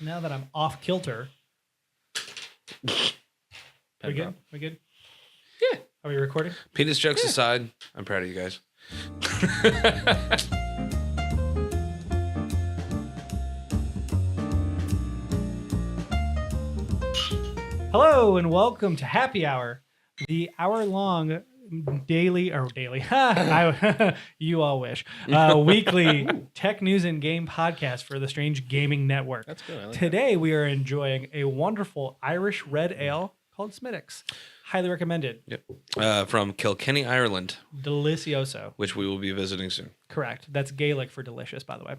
Now that I'm off kilter. We good? We good? Yeah. Are we recording? Penis jokes aside, I'm proud of you guys. Hello and welcome to Happy Hour, the hour-long daily, you all wish, weekly tech news and game podcast for the Strange Gaming Network. That's good. I like Today we are enjoying a wonderful Irish red ale called Smithwicks. Highly recommended. Yep. From Kilkenny, Ireland, Delicioso. which we will be visiting soon. Correct. That's Gaelic for delicious, by the way.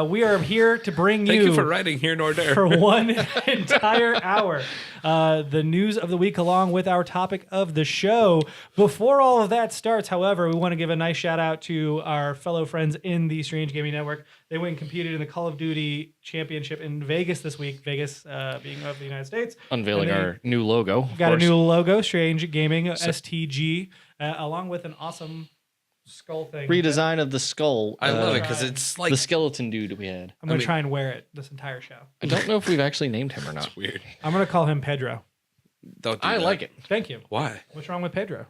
We are here to bring Thank you for writing here nor there. for one entire hour. The news of the week along with our topic of the show. Before all of that starts, however, we want to give a nice shout out to our fellow friends in the Strange Gaming Network. They went and competed in the Call of Duty Championship in Vegas this week, Vegas being of the United States. Unveiling our new logo. Got a new logo, Strange Gaming, STG, along with an awesome skull thing. Redesign of the skull. I love it because it's like the skeleton dude we had. I'm going to try and wear it this entire show. I don't know if we've actually named him or not. It's weird. I'm going to call him Pedro. Don't do I that. like it. Thank you. Why? What's wrong with Pedro?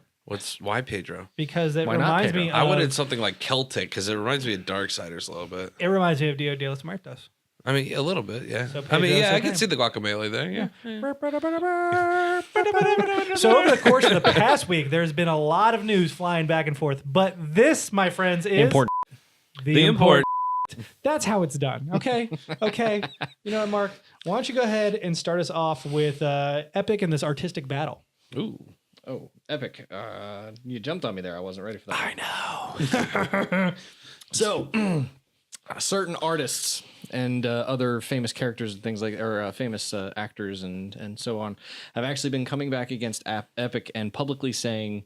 Why Pedro? Because it Why not reminds Pedro? me I of... wanted something like Celtic because it reminds me of Darksiders a little bit. It reminds me of Dia de los Muertos. I mean, a little bit, yeah. So I mean, Pedro's yeah, I okay. can see the guacamole there, yeah. So over the course of the past week, there's been a lot of news flying back and forth. But this, my friends, is... Important. The import. That's how it's done. Okay. Okay. You know what, Mark? Why don't you go ahead and start us off with Epic and this artistic battle? Ooh. Oh, epic. You jumped on me there. I wasn't ready for that. I know. So, certain artists and other famous characters and things like, or famous actors and so on, have actually been coming back against Epic and publicly saying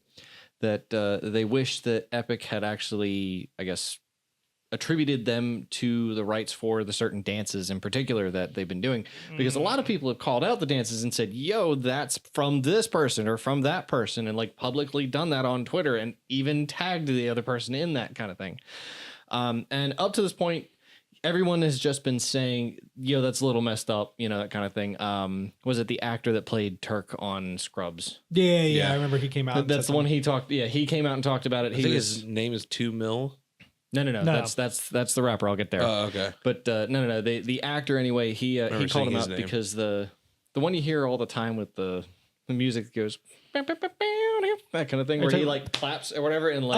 that they wish that Epic had actually, I guess, attributed them to the rights for the certain dances in particular that they've been doing, because a lot of people have called out the dances and said, yo, that's from this person or from that person, and like publicly done that on Twitter and even tagged the other person in that kind of thing. And up to this point, everyone has just been saying, yo, that's a little messed up, you know, that kind of thing. Was it the actor that played Turk on Scrubs? Yeah. I remember he came out. That's the one he talked. Yeah, he came out and talked about it. I think his name is 2 Mil. No. That's the rapper. I'll get there. Oh, okay. But no. The actor anyway. He called him out because the one you hear all the time with the music that goes that kind of thing, where he like claps or whatever and like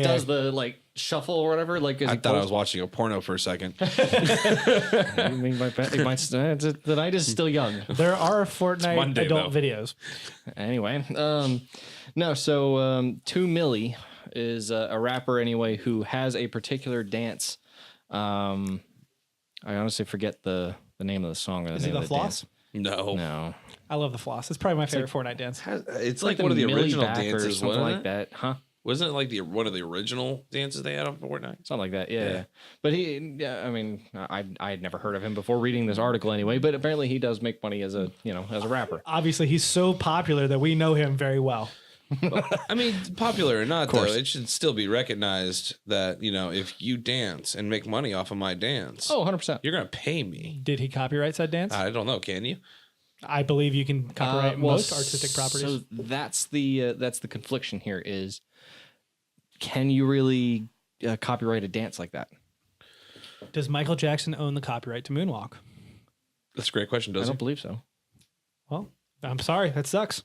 does the like shuffle or whatever. Like I thought I was watching a porno for a second. I mean, the night is still young. There are Fortnite Monday, adult though. videos. Anyway, no. So 2 Milli is a rapper anyway who has a particular dance. I honestly forget the name of the song. Or the Is name it of the Dance. floss? No. I love the floss. It's probably my favorite Fortnite dance. It's like one of the Millie original back or dances, something wasn't like it? that, huh? Wasn't it like one of the original dances they had on Fortnite? Something like that, yeah. Yeah. But I mean, I had never heard of him before reading this article anyway. But apparently, he does make money as a rapper. Obviously, he's so popular that we know him very well. I mean, popular or not, though, it should still be recognized that, you know, if you dance and make money off of my dance, Oh, 100%. you're going to pay me. Did he copyright said dance? I don't know. Can you? I believe you can copyright most artistic properties. So that's the confliction here is, can you really copyright a dance like that? Does Michael Jackson own the copyright to Moonwalk? That's a great question, I doesn't don't it? believe so. Well, I'm sorry. That sucks.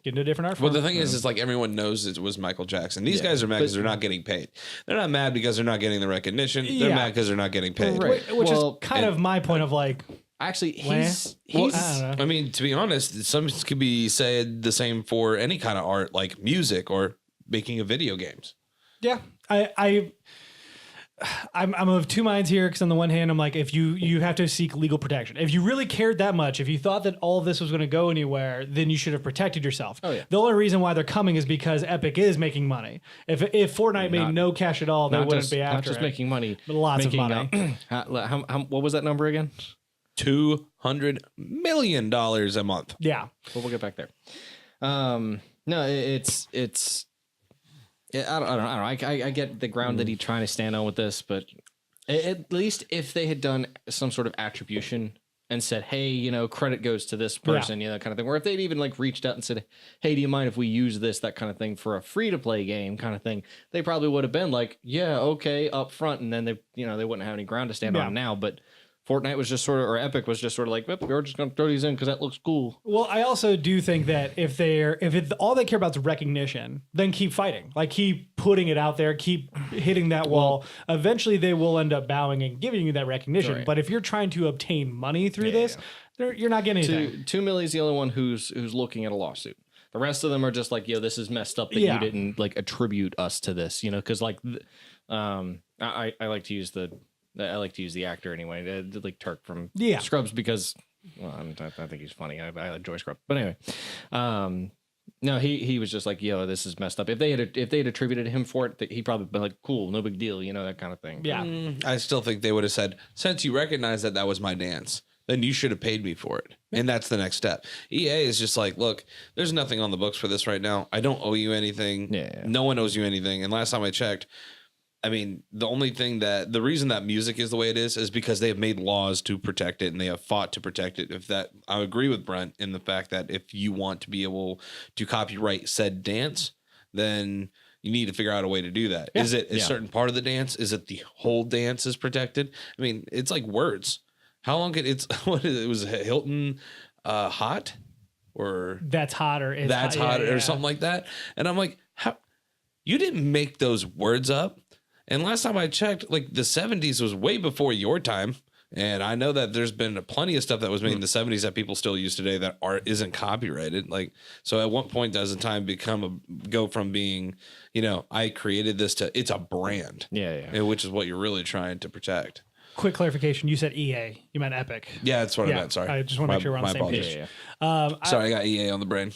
Get into a different art form. Well, the thing is like everyone knows it was Michael Jackson. These guys are mad because they're not getting paid. They're not mad because they're not getting the recognition. They're Yeah. mad because they're not getting paid. Right. Which Well, is kind of my point of like, Actually, he's I don't know. I mean, to be honest, some could be said the same for any kind of art, like music or making of video games. Yeah, I'm of two minds here, because on the one hand, I'm like, if you have to seek legal protection. If you really cared that much, if you thought that all of this was going to go anywhere, then you should have protected yourself. Oh, yeah. The only reason why they're coming is because Epic is making money. If Fortnite made no cash at all, they wouldn't be after not just it. making money, But lots of money. What was that number again? $200 million a month. Yeah. Well, we'll get back there. No, it's. Yeah, I don't know. I get the ground that he's trying to stand on with this, but at least if they had done some sort of attribution and said, hey, you know, credit goes to this person, you know, kind of thing. Or if they'd even like reached out and said, hey, do you mind if we use this, that kind of thing for a free to play game kind of thing, they probably would have been like, yeah, okay, up front. And then they, you know, they wouldn't have any ground to stand on now. But Fortnite was just sort of, or Epic was just sort of like, we're just going to throw these in because that looks cool. Well, I also do think that if all they care about is recognition, then keep fighting. Like, keep putting it out there, keep hitting that wall. Eventually, they will end up bowing and giving you that recognition. Right. But if you're trying to obtain money through this, you're not getting anything. 2 million is the only one who's looking at a lawsuit. The rest of them are just like, yo, this is messed up that you didn't like attribute us to this, you know, because like, I like to use the actor anyway, like Turk from Scrubs, because I think he's funny. I enjoy Scrubs, but anyway, no, he was just like, yo, this is messed up. If they had attributed him for it, he probably been like, cool, no big deal, you know, that kind of thing. Yeah, I still think they would have said, since you recognize that was my dance, then you should have paid me for it. And that's the next step. EA is just like, look, there's nothing on the books for this right now. I don't owe you anything. No one owes you anything. And last time I checked, I mean, the reason that music is the way it is because they have made laws to protect it and they have fought to protect it. I agree with Brent in the fact that if you want to be able to copyright said dance, then you need to figure out a way to do that. Yeah. Is it a certain part of the dance? Is it the whole dance is protected? I mean, it's like words. How long it was Hilton hot or that's hot or it's that's hot or something like that. And I'm like, how you didn't make those words up? And last time I checked, like the 70s was way before your time. And I know that there's been plenty of stuff that was made in the 70s that people still use today that isn't copyrighted. Like, so at what point does the time go from being, you know, I created this to it's a brand. Which is what you're really trying to protect. Quick clarification. You said EA. You meant Epic. Yeah, that's what I meant. Sorry. I just want to make sure we're on the same page. Sorry, I got EA on the brain.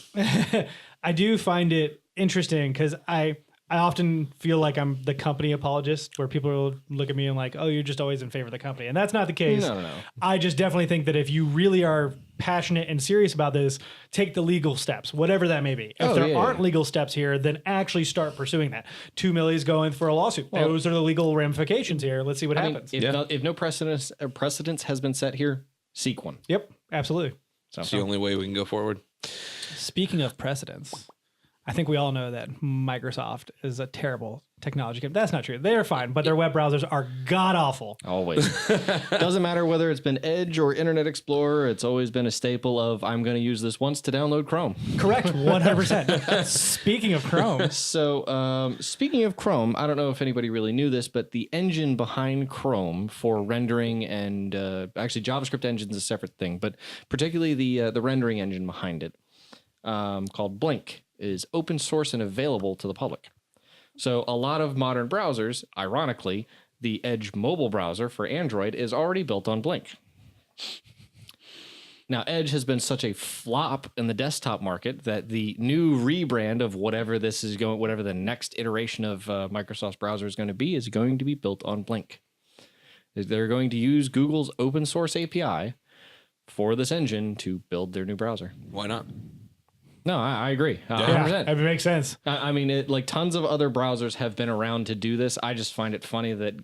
I do find it interesting because I often feel like I'm the company apologist, where people will look at me and like, oh, you're just always in favor of the company. And that's not the case. No. I just definitely think that if you really are passionate and serious about this, take the legal steps, whatever that may be. If there aren't legal steps here, then actually start pursuing that. 2 million is going for a lawsuit. Well, those are the legal ramifications here. Let's see what happens. If no precedence has been set here, seek one. Yep, absolutely. So it's the only way we can go forward. Speaking of precedents, I think we all know that Microsoft is a terrible technology company. That's not true. They're fine, but their web browsers are god-awful. Always. Doesn't matter whether it's been Edge or Internet Explorer, it's always been a staple of, I'm going to use this once to download Chrome. Correct, 100%. Speaking of Chrome. So, speaking of Chrome, I don't know if anybody really knew this, but the engine behind Chrome for rendering and actually JavaScript engine's a separate thing, but particularly the rendering engine behind it, called Blink, is open source and available to the public. So a lot of modern browsers, ironically, the Edge mobile browser for Android is already built on Blink. Now, Edge has been such a flop in the desktop market that the new rebrand of whatever the next iteration of Microsoft's browser is going to be built on Blink. They're going to use Google's open source API for this engine to build their new browser. Why not? No, I agree. 100%. Yeah, it makes sense. I mean, like tons of other browsers have been around to do this. I just find it funny that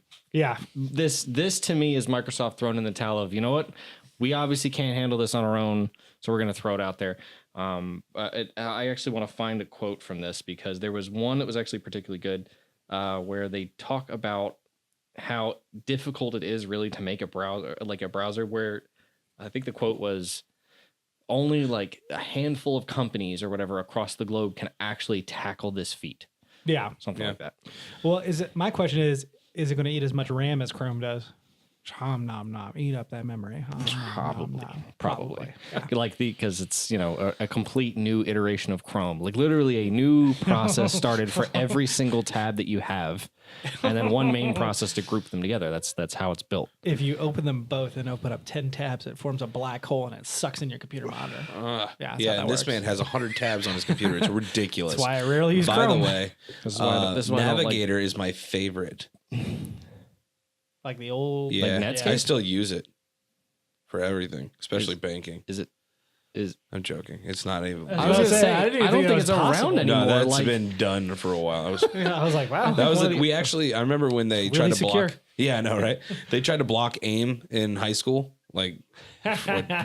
this to me is Microsoft thrown in the towel of, you know what, we obviously can't handle this on our own, so we're going to throw it out there. I actually want to find a quote from this because there was one that was actually particularly good where they talk about how difficult it is really to make a browser where I think the quote was, only like a handful of companies or whatever across the globe can actually tackle this feat. Yeah. Something like that. Well, my question is it going to eat as much RAM as Chrome does? Nom nom. Eat up that memory. Probably. Like because it's, you know, a complete new iteration of Chrome. Like literally a new process started for every single tab that you have, and then one main process to group them together. That's how it's built. If you open them both and open up 10 tabs, it forms a black hole and it sucks in your computer monitor. And this man has 100 tabs on his computer. It's ridiculous. That's why I rarely use By Chrome. the way, Navigator is my favorite. Like the old Netscape? I still use it for everything, especially banking. Is I'm joking. It's not even. I was going to say, I don't think it's around anymore. No, that's been done for a while. I was like, wow. That was I remember when they tried to block. secure. Yeah, I know, right? They tried to block AIM in high school like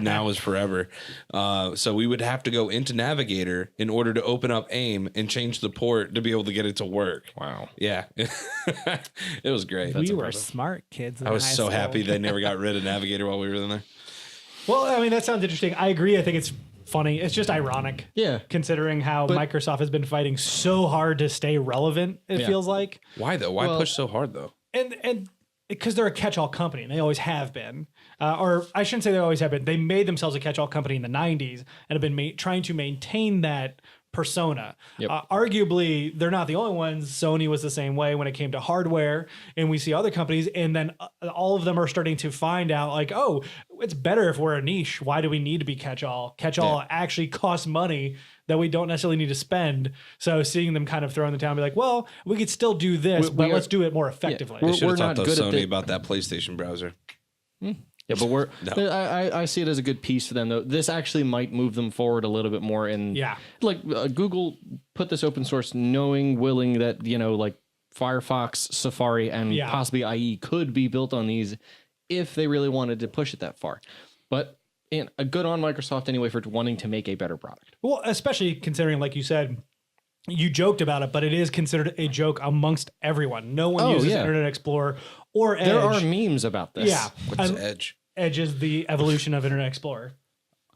now is forever. So we would have to go into Navigator in order to open up AIM and change the port to be able to get it to work. Wow. Yeah. It was great. We were smart kids. I was so happy they never got rid of Navigator while we were in there. Well, I mean, that sounds interesting. I agree. I think it's funny. It's just ironic. Yeah. Considering how Microsoft has been fighting so hard to stay relevant, it feels like. Why though? Why push so hard though? And because they're a catch-all company, and they always have been. Or I shouldn't say they always have been. They made themselves a catch-all company in the 90s and have been trying to maintain that persona. Arguably, they're not the only ones. Sony was the same way when it came to hardware, and we see other companies, and then all of them are starting to find out, like, oh, it's better if we're a niche. Why do we need to be catch-all? Catch-all actually costs money that we don't necessarily need to spend. So seeing them kind of throw in the towel and be like, well, we could still do this, but let's do it more effectively. They should have talked to Sony about that PlayStation browser. Yeah, but I see it as a good piece for them, though. This actually might move them forward a little bit more. Like Google put this open source, willing that, like Firefox, Safari, and possibly IE could be built on these if they really wanted to push it that far. But a good on Microsoft anyway for wanting to make a better product. Well, especially considering, like you said, you joked about it, but it is considered a joke amongst everyone. No one uses Internet Explorer or Edge. There are memes about this. Yeah. What's Edge? Edge is the evolution of Internet Explorer.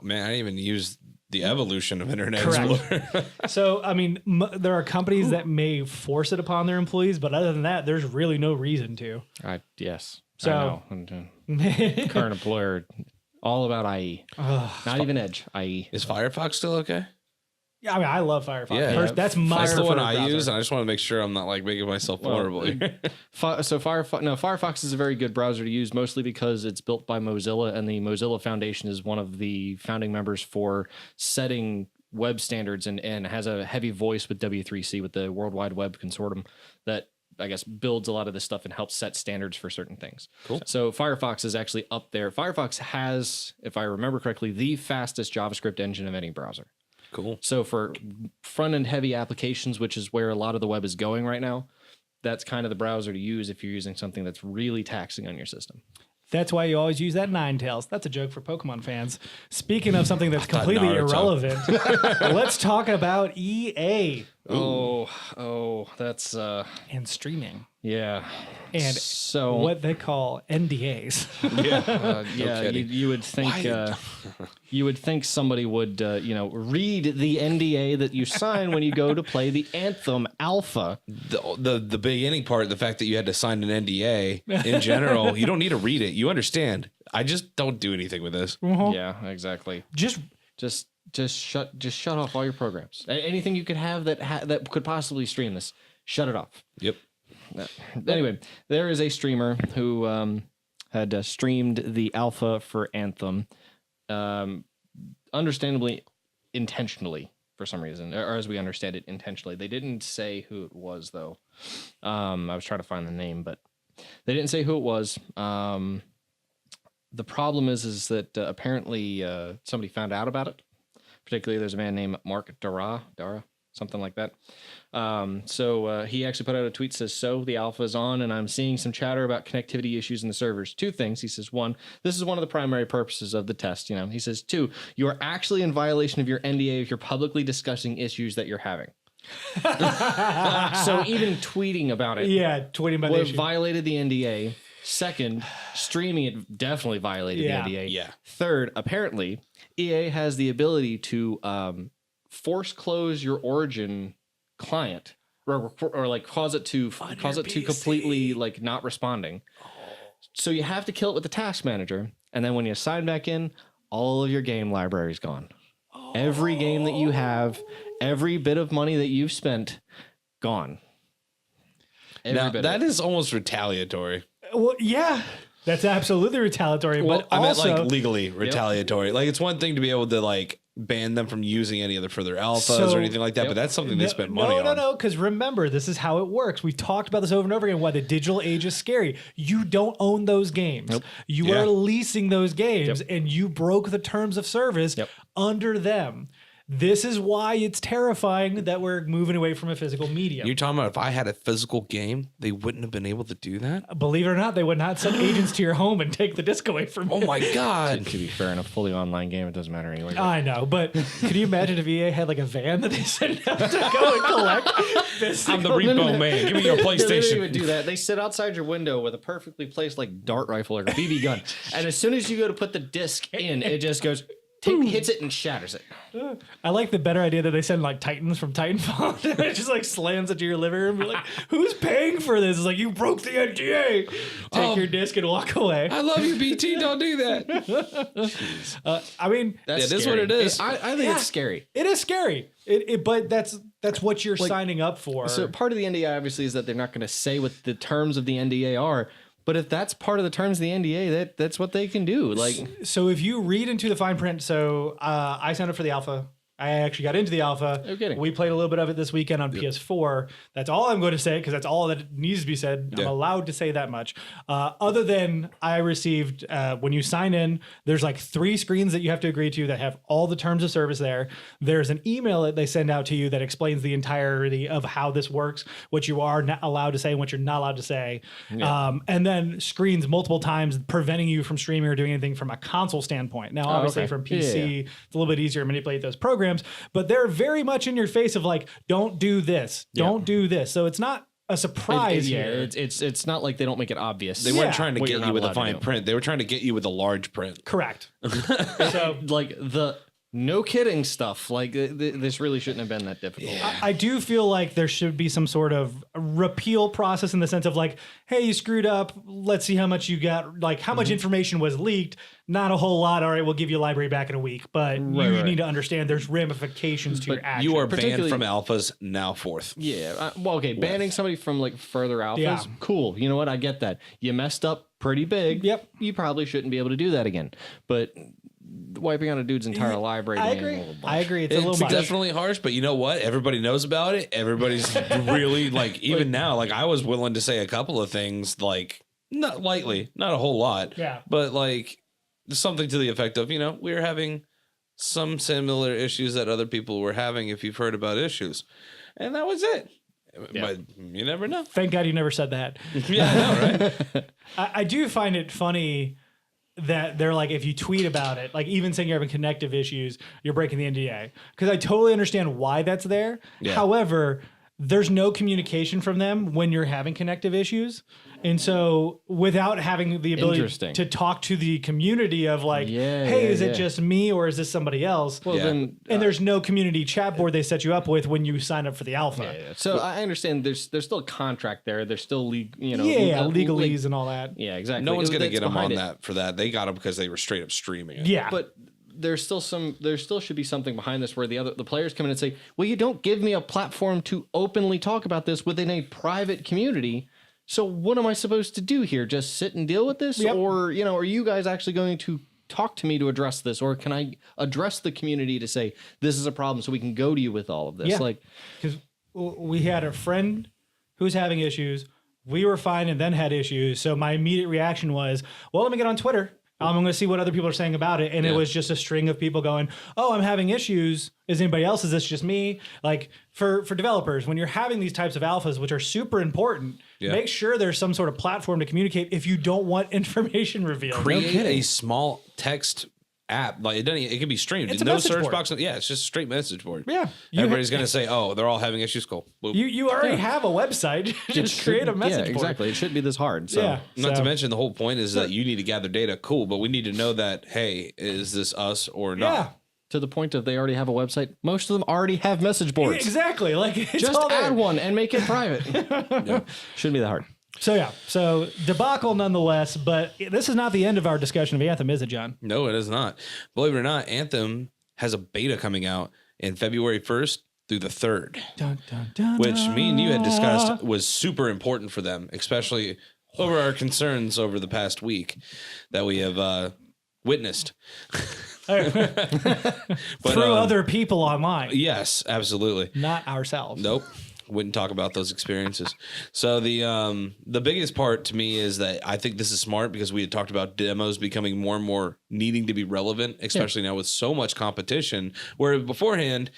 Man, I didn't even use the evolution of Internet Explorer. So, I mean, there are companies that may force it upon their employees, but other than that, there's really no reason to. Yes. So, I know. Current employer, all about IE. Not even Edge, IE. Is Firefox still okay? Yeah, I mean, I love Firefox. Yeah, that's my the one I use, and I just want to make sure I'm not like making myself vulnerable here. Firefox is a very good browser to use, mostly because it's built by Mozilla, and the Mozilla Foundation is one of the founding members for setting web standards and has a heavy voice with W3C, with the World Wide Web Consortium that I guess builds a lot of this stuff and helps set standards for certain things. Cool. So Firefox is actually up there. Firefox has, if I remember correctly, the fastest JavaScript engine of any browser. Cool. So for front-end heavy applications, which is where a lot of the web is going right now, that's kind of the browser to use if you're using something that's really taxing on your system. That's why you always use that Ninetales. That's a joke for Pokemon fans. Speaking of something that's completely irrelevant, let's talk about EA. That's and streaming. Yeah. And so what they call NDAs. You would think you would think somebody would read the NDA that you sign when you go to play the Anthem alpha. The beginning part, the fact that you had to sign an NDA in general, you don't need to read it. You understand. I just don't do anything with this. Yeah, exactly. Just shut off all your programs. Anything you could have that could possibly stream this, shut it off. Yep. Anyway, there is a streamer who had streamed the alpha for Anthem, understandably, intentionally for some reason, or as we understand it, intentionally. They didn't say who it was, though. I was trying to find the name, but they didn't say who it was. The problem is that apparently somebody found out about it. Particularly, there's a man named Mark Dara, something like that. So he actually put out a tweet that says, "So the alpha is on, and I'm seeing some chatter about connectivity issues in the servers. Two things." He says, one, this is one of the primary purposes of the test. He says, two, you are actually in violation of your NDA if you're publicly discussing issues that you're having. So even tweeting about it, tweeting about it violated the NDA. Second, streaming it definitely violated the NDA. Yeah. Third, apparently, EA has the ability to force close your Origin client or like cause it to completely like not responding. So you have to kill it with the task manager, and then when you sign back in, all of your game library is gone. Every game that you have, every bit of money that you've spent, gone. Now, that is almost retaliatory. Well, yeah, that's absolutely retaliatory. Well, but I meant also, like legally retaliatory. Like it's one thing to be able to like ban them from using any of the further alphas or anything like that, but that's something they spent money on. No, because remember, this is how it works. We've talked about this over and over again, why the digital age is scary. You don't own those games. Nope. You are leasing those games, and you broke the terms of service under them. this is why it's terrifying that we're moving away from a physical medium. You're talking about if I had a physical game, they wouldn't have been able to do that? Believe it or not, they would not send agents to your home and take the disc away from you. Oh my God. To be fair, in a fully online game, it doesn't matter anyway. I know, but could you imagine if EA had like a van that they sent out to go and collect physical? I'm the repo man. Give me your They PlayStation. would do that. They sit outside your window with a perfectly placed like dart rifle or a BB gun, and as soon as you go to put the disc in, it just goes, hits it and shatters it. I like the better idea that they send like Titans from Titanfall. And it just like slams into your living room. You're like, who's paying for this? It's like, you broke the NDA. Take your disc and walk away. I love you, BT. Don't do that. I mean, That's it is scary. what it is. I think it's scary. it is scary. But that's what you're signing up for. So part of the NDA obviously is that they're not going to say what the terms of the NDA are. But if that's part of the terms of the NDA, that's what they can do. Like, so if you read into the fine print, I signed up for the alpha. I actually got into the alpha. No kidding. We played a little bit of it this weekend on PS4. That's all I'm going to say because that's all that needs to be said. I'm allowed to say that much. Other than I received, when you sign in, there's like 3 screens that you have to agree to that have all the terms of service there. There's an email that they send out to you that explains the entirety of how this works, what you are not allowed to say and what you're not allowed to say. And then screens multiple times preventing you from streaming or doing anything from a console standpoint. Now, obviously from PC, it's a little bit easier to manipulate those programs, but they're very much in your face of like, don't do this, don't do this. So it's not a surprise here. It's not like they don't make it obvious. They weren't trying to What you're get not you with a allowed to fine do. print. They were trying to get you with a large print. Correct. So Like the no kidding stuff. Like this really shouldn't have been that difficult. I do feel like there should be some sort of repeal process in the sense of like, hey, you screwed up. Let's see how much you got, like how much information was leaked. Not a whole lot. All right, we'll give you a library back in a week. But you need to understand there's ramifications to your action. You are banned Particularly- from alphas now fourth. Yeah. Well, okay. Banning somebody from like further alphas, cool. You know what? I get that. You messed up pretty big. Yep. You probably shouldn't be able to do that again. But wiping out a dude's entire library. I man, agree. a little much. I agree. It's a little It's much. definitely harsh, but you know what? Everybody knows about it. Everybody's really like, even now, like I was willing to say a couple of things, like not lightly, not a whole lot. Yeah. But like something to the effect of, we're having some similar issues that other people were having if you've heard about issues. And that was it. But you never know. Thank God you never said that. Yeah, I know, right? I do find it funny that they're like, if you tweet about it, like even saying you're having connective issues, you're breaking the NDA. Because I totally understand why that's there. Yeah. However, there's no communication from them when you're having connective issues. And so without having the ability Interesting. to talk to the community of like, Yeah, hey, yeah, is yeah. it just me or is this somebody else? Well, Yeah. then. And there's no community chat board they set you up with when you sign up for the alpha. So I understand there's still a contract there. There's still Legalese and all that. Yeah, exactly. No one's going to That's get them on behind it. that for that. They got them because they were straight up streaming it. Yeah. But there still should be something behind this where the players come in and say, well, you don't give me a platform to openly talk about this within a private community. So what am I supposed to do here? Just sit and deal with this? Yep. Or, are you guys actually going to talk to me to address this? Or can I address the community to say, this is a problem so we can go to you with all of this? Yeah. Like, Because we had a friend who was having issues. We were fine and then had issues. So my immediate reaction was, well, let me get on Twitter. I'm going to see what other people are saying about it. And it was just a string of people going, oh, I'm having issues. Is anybody else? Is this just me? Like for developers, when you're having these types of alphas, which are super important, make sure there's some sort of platform to communicate if you don't want information revealed. Create a small text app. Like it can be streamed. It's a No message search board. box. Yeah, it's just a straight message board. Yeah. Everybody's going to say, oh, they're all having issues. Cool. Boop. You already have a website. Just create a message board. Yeah, exactly. It shouldn't be this hard. So. Yeah. Not So- to mention the whole point is that you need to gather data. Cool. But we need to know that, hey, is this us or not? Yeah. To the point of they already have a website. Most of them already have message boards. Exactly. Like it's Just all there. add one and make it private. Shouldn't be that hard. So debacle nonetheless, but this is not the end of our discussion of Anthem, is it, John? No, it is not. Believe it or not, Anthem has a beta coming out in February 1st through the 3rd, Dun, dun, dun, which me and you had dun. discussed was super important for them, especially over our concerns over the past week that we have witnessed. Through other people online, Yes, absolutely. not ourselves. Nope. wouldn't talk about those experiences. So the biggest part to me is that I think this is smart because we had talked about demos becoming more and more needing to be relevant, especially now with so much competition, where beforehand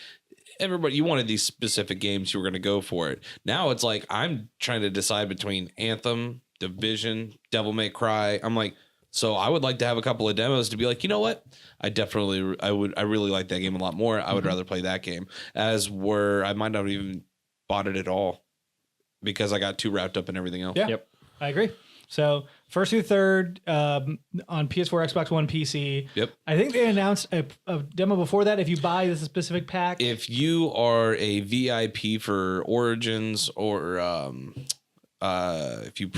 everybody, you wanted these specific games, you were going to go for it. Now it's like I'm trying to decide between Anthem, Division, Devil May Cry. I'm like, so I would like to have a couple of demos to be like, you know what? I really like that game a lot more. I would rather play that game as where I might not have even bought it at all because I got too wrapped up in everything else. Yeah, I agree. So first through third on PS4, Xbox One, PC. Yep. I think they announced a demo before that. If you buy this specific pack, if you are a VIP for Origins or if you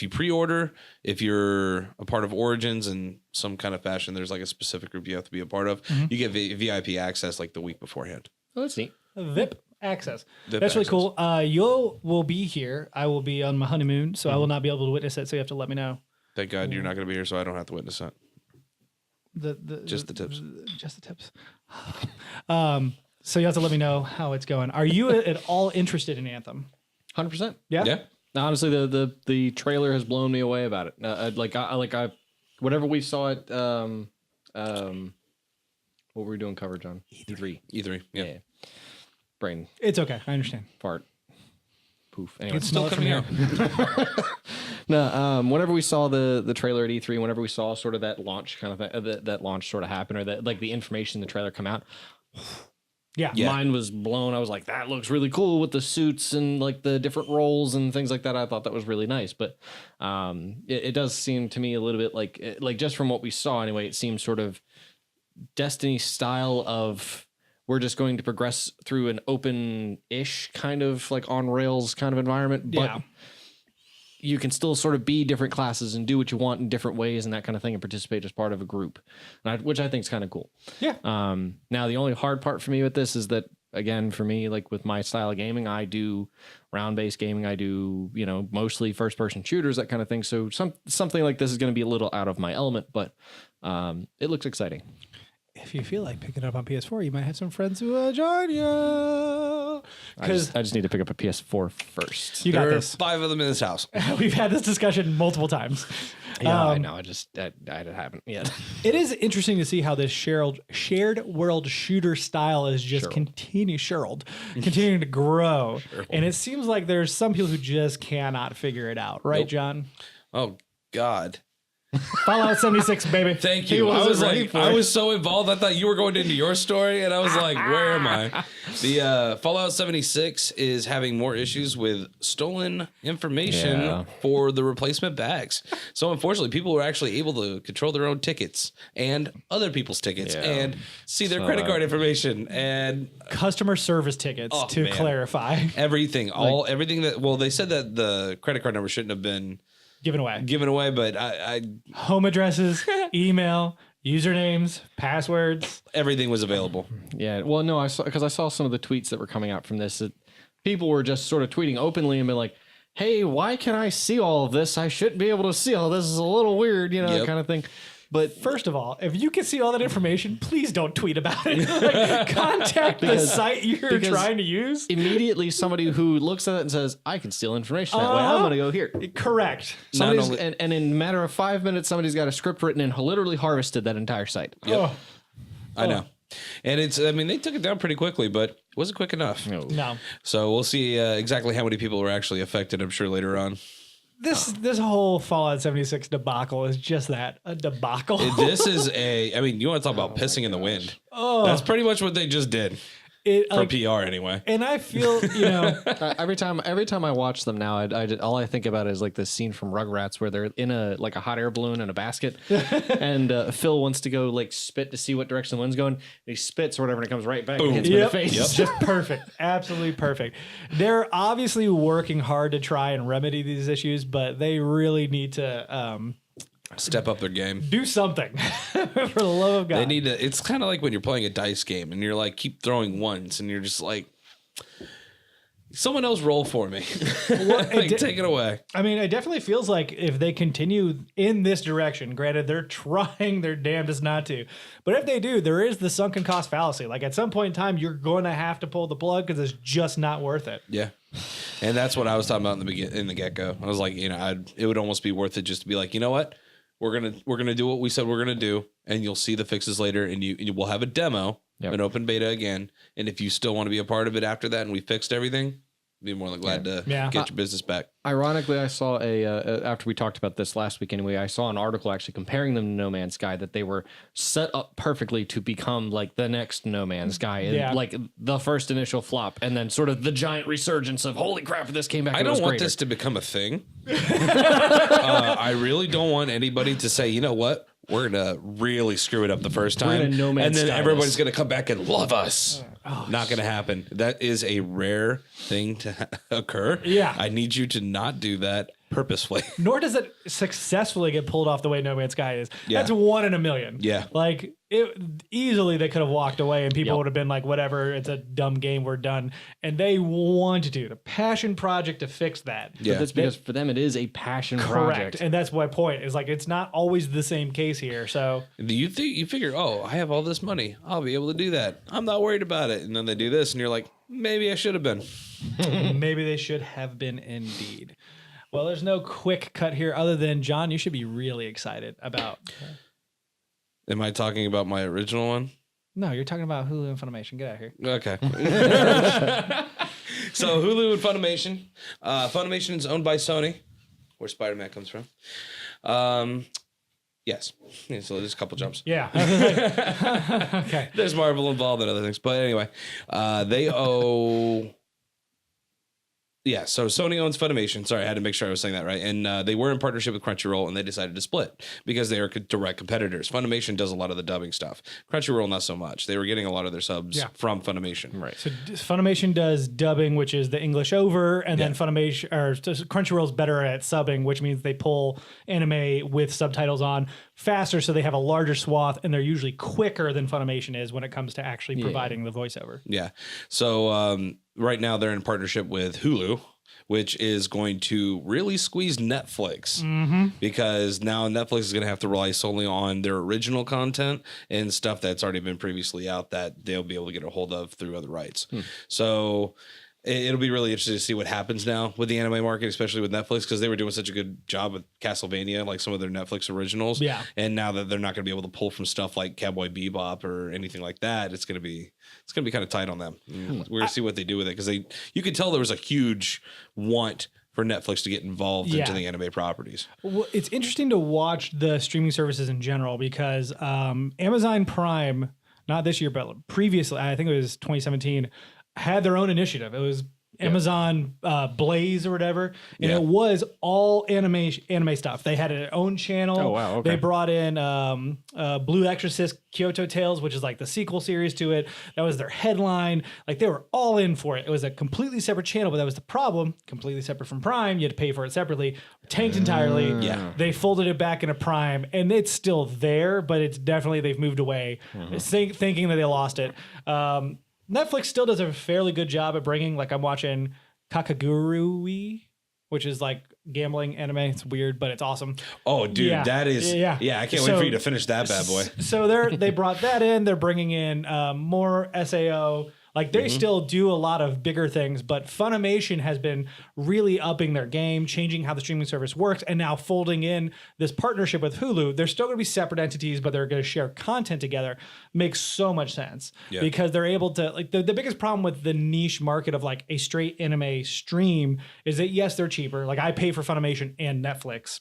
pre-order, if you're a part of Origins in some kind of fashion, there's like a specific group you have to be a part of. You get VIP access like the week beforehand. Oh, that's neat. VIP access. VIP That's really access. cool. You will be here. I will be on my honeymoon, so I will not be able to witness it. So you have to let me know. Thank God you're not going to be here, so I don't have to witness that. Just the tips. Just the tips. So you have to let me know how it's going. Are you at all interested in Anthem? 100%. Yeah. Yeah. Honestly, the trailer has blown me away about it. Whatever we saw at what were we doing coverage on? E3. Yeah. Brain It's okay. I understand. fart. Poof. Anyway. It's still coming out. No, whenever we saw the trailer at E3, whenever we saw sort of that launch kind of that launch sort of happen, or that like the information in the trailer come out, Yeah. mine was blown. I was like, that looks really cool with the suits and like the different roles and things like that. I thought that was really nice, but it does seem to me a little bit like just from what we saw anyway, it seems sort of Destiny style of we're just going to progress through an open-ish kind of like on rails kind of environment, but Yeah. you can still sort of be different classes and do what you want in different ways and that kind of thing and participate as part of a group, which I think is kind of cool. Yeah. Now, the only hard part for me with this is that, again, for me, like with my style of gaming, I do round-based gaming. I do, mostly first-person shooters, that kind of thing. So something like this is going to be a little out of my element, but it looks exciting. If you feel like picking it up on PS4, you might have some friends who join you. I just need to pick up a PS4 first. You got There are this. 5 of them in this house. We've had this discussion multiple times. Yeah, I know. I haven't yet. It is interesting to see how this shared world shooter style is just continuing to grow. And it seems like there's some people who just cannot figure it out. Right, Nope. John? Oh, God. Fallout 76, baby. Thank you. I was so involved. I thought you were going into your story, and I was like, where am I? The Fallout 76 is having more issues with stolen information for the replacement bags. So unfortunately, people were actually able to control their own tickets and other people's tickets and see their credit card information and Customer service tickets, to clarify. everything. Everything that, well, they said that the credit card number shouldn't have been Given away. but I Home addresses, email, usernames, passwords. everything was available. Yeah. Well, no, I saw some of the tweets that were coming out from this. That people were just sort of tweeting openly and being like, "Hey, why can I see all of this? I shouldn't be able to see all this. Is a little weird, kind of thing." But first of all, if you can see all that information, please don't tweet about it. Contact the site you're trying to use. Immediately, somebody who looks at it and says, "I can steal information that way. I'm going to go here." Correct. And in a matter of 5 minutes, somebody's got a script written and literally harvested that entire site. Yep. I know. And they took it down pretty quickly, but it wasn't quick enough. No. So we'll see exactly how many people were actually affected, I'm sure, later on. This whole Fallout 76 debacle is just that, a debacle. This is you want to talk about pissing in the wind. That's pretty much what they just did. For PR anyway. And I feel, every time I watch them now, all I think about is like this scene from Rugrats where they're in a hot air balloon in a basket, and Phil wants to go like spit to see what direction the wind's going. And he spits or whatever, and it comes right back and hits him in the face. It's just perfect, absolutely perfect. They're obviously working hard to try and remedy these issues, but they really need to step up their game. Do something for the love of God. They need to. It's kind of like when you're playing a dice game and you're like keep throwing ones and you're just like, Someone else roll for me. Take it away. I mean, it definitely feels like if they continue in this direction, granted, they're trying their damnedest not to, but if they do, there is the sunken cost fallacy. Like at some point in time, you're going to have to pull the plug because it's just not worth it. Yeah. And that's what I was talking about in the get-go. I was like, it would almost be worth it just to be like, you know what? We're gonna do what we said we're gonna do, and you'll see the fixes later, and you will have a demo, an open beta again. And if you still want to be a part of it after that, and we fixed everything, be more than glad to get your business back. Ironically, I saw after we talked about this last week anyway, I saw an article actually comparing them to No Man's Sky, that they were set up perfectly to become like the next No Man's Sky, and like the first initial flop, and then sort of the giant resurgence of holy crap, this came back. I don't want this to become a thing. I really don't want anybody to say, you know what? We're gonna really screw it up the first time, and then everybody's gonna come back and love us. Not gonna happen. That is a rare thing to occur. Yeah, I need you to not do that purposefully. Nor does it successfully get pulled off the way No Man's Sky is. That's 1 in a million. Yeah, like easily they could have walked away, and people would have been like, "Whatever, it's a dumb game. We're done." And they wanted to the passion project to fix that. Yeah, but that's because for them it is a passion project, and that's my point. Is like it's not always the same case here. So you figure, oh, I have all this money, I'll be able to do that. I'm not worried about it. And then they do this, and you're like, maybe I should have been. Maybe they should have been indeed. Well, there's no quick cut here other than, John, you should be really excited about. Am I talking about my original one? No, you're talking about Hulu and Funimation. Get out of here. Okay. So Hulu and Funimation. Funimation is owned by Sony, where Spider-Man comes from. Yes. Yeah, so there's a couple jumps. Yeah. Okay. There's Marvel involved and other things. But anyway, they owe... Yeah, so Sony owns Funimation. Sorry, I had to make sure I was saying that right. And they were in partnership with Crunchyroll, and they decided to split because they are direct competitors. Funimation does a lot of the dubbing stuff. Crunchyroll, not so much. They were getting a lot of their subs from Funimation. Right. So Funimation does dubbing, which is the English over, and then Funimation or Crunchyroll's better at subbing, which means they pull anime with subtitles on faster, so they have a larger swath, and they're usually quicker than Funimation is when it comes to actually providing the voiceover. Yeah. So right now they're in partnership with Hulu, which is going to really squeeze Netflix because now Netflix is going to have to rely solely on their original content and stuff that's already been previously out that they'll be able to get a hold of through other rights. So it'll be really interesting to see what happens now with the anime market, especially with Netflix, because they were doing such a good job with Castlevania, like some of their Netflix originals. Yeah. And now that they're not going to be able to pull from stuff like Cowboy Bebop or anything like that, it's going to be kind of tight on them. We're going to see what they do with it, because you could tell there was a huge want for Netflix to get involved into the anime properties. Well, it's interesting to watch the streaming services in general because Amazon Prime, not this year, but previously, I think it was 2017, had their own initiative. It was Amazon Blaze or whatever, and it was all anime stuff. They had their own channel. Oh wow! Okay. They brought in Blue Exorcist Kyoto Tales, which is like the sequel series to it. That was their headline. Like they were all in for it. It was a completely separate channel, but that was the problem. Completely separate from Prime. You had to pay for it separately. Tanked entirely. They folded it back into Prime, and it's still there, but it's definitely they've moved away, thinking that they lost it. Netflix still does a fairly good job at bringing, like I'm watching Kakagurui, which is like gambling anime. It's weird, but it's awesome. Oh, dude, that is, I can't wait for you to finish that bad boy. So they brought that in. They're bringing in more SAO. Like they still do a lot of bigger things, but Funimation has been really upping their game, changing how the streaming service works, and now folding in this partnership with Hulu. They're still going to be separate entities, but they're going to share content together. Makes so much sense because they're able to, like the biggest problem with the niche market of like a straight anime stream is that yes, they're cheaper. Like I pay for Funimation and Netflix.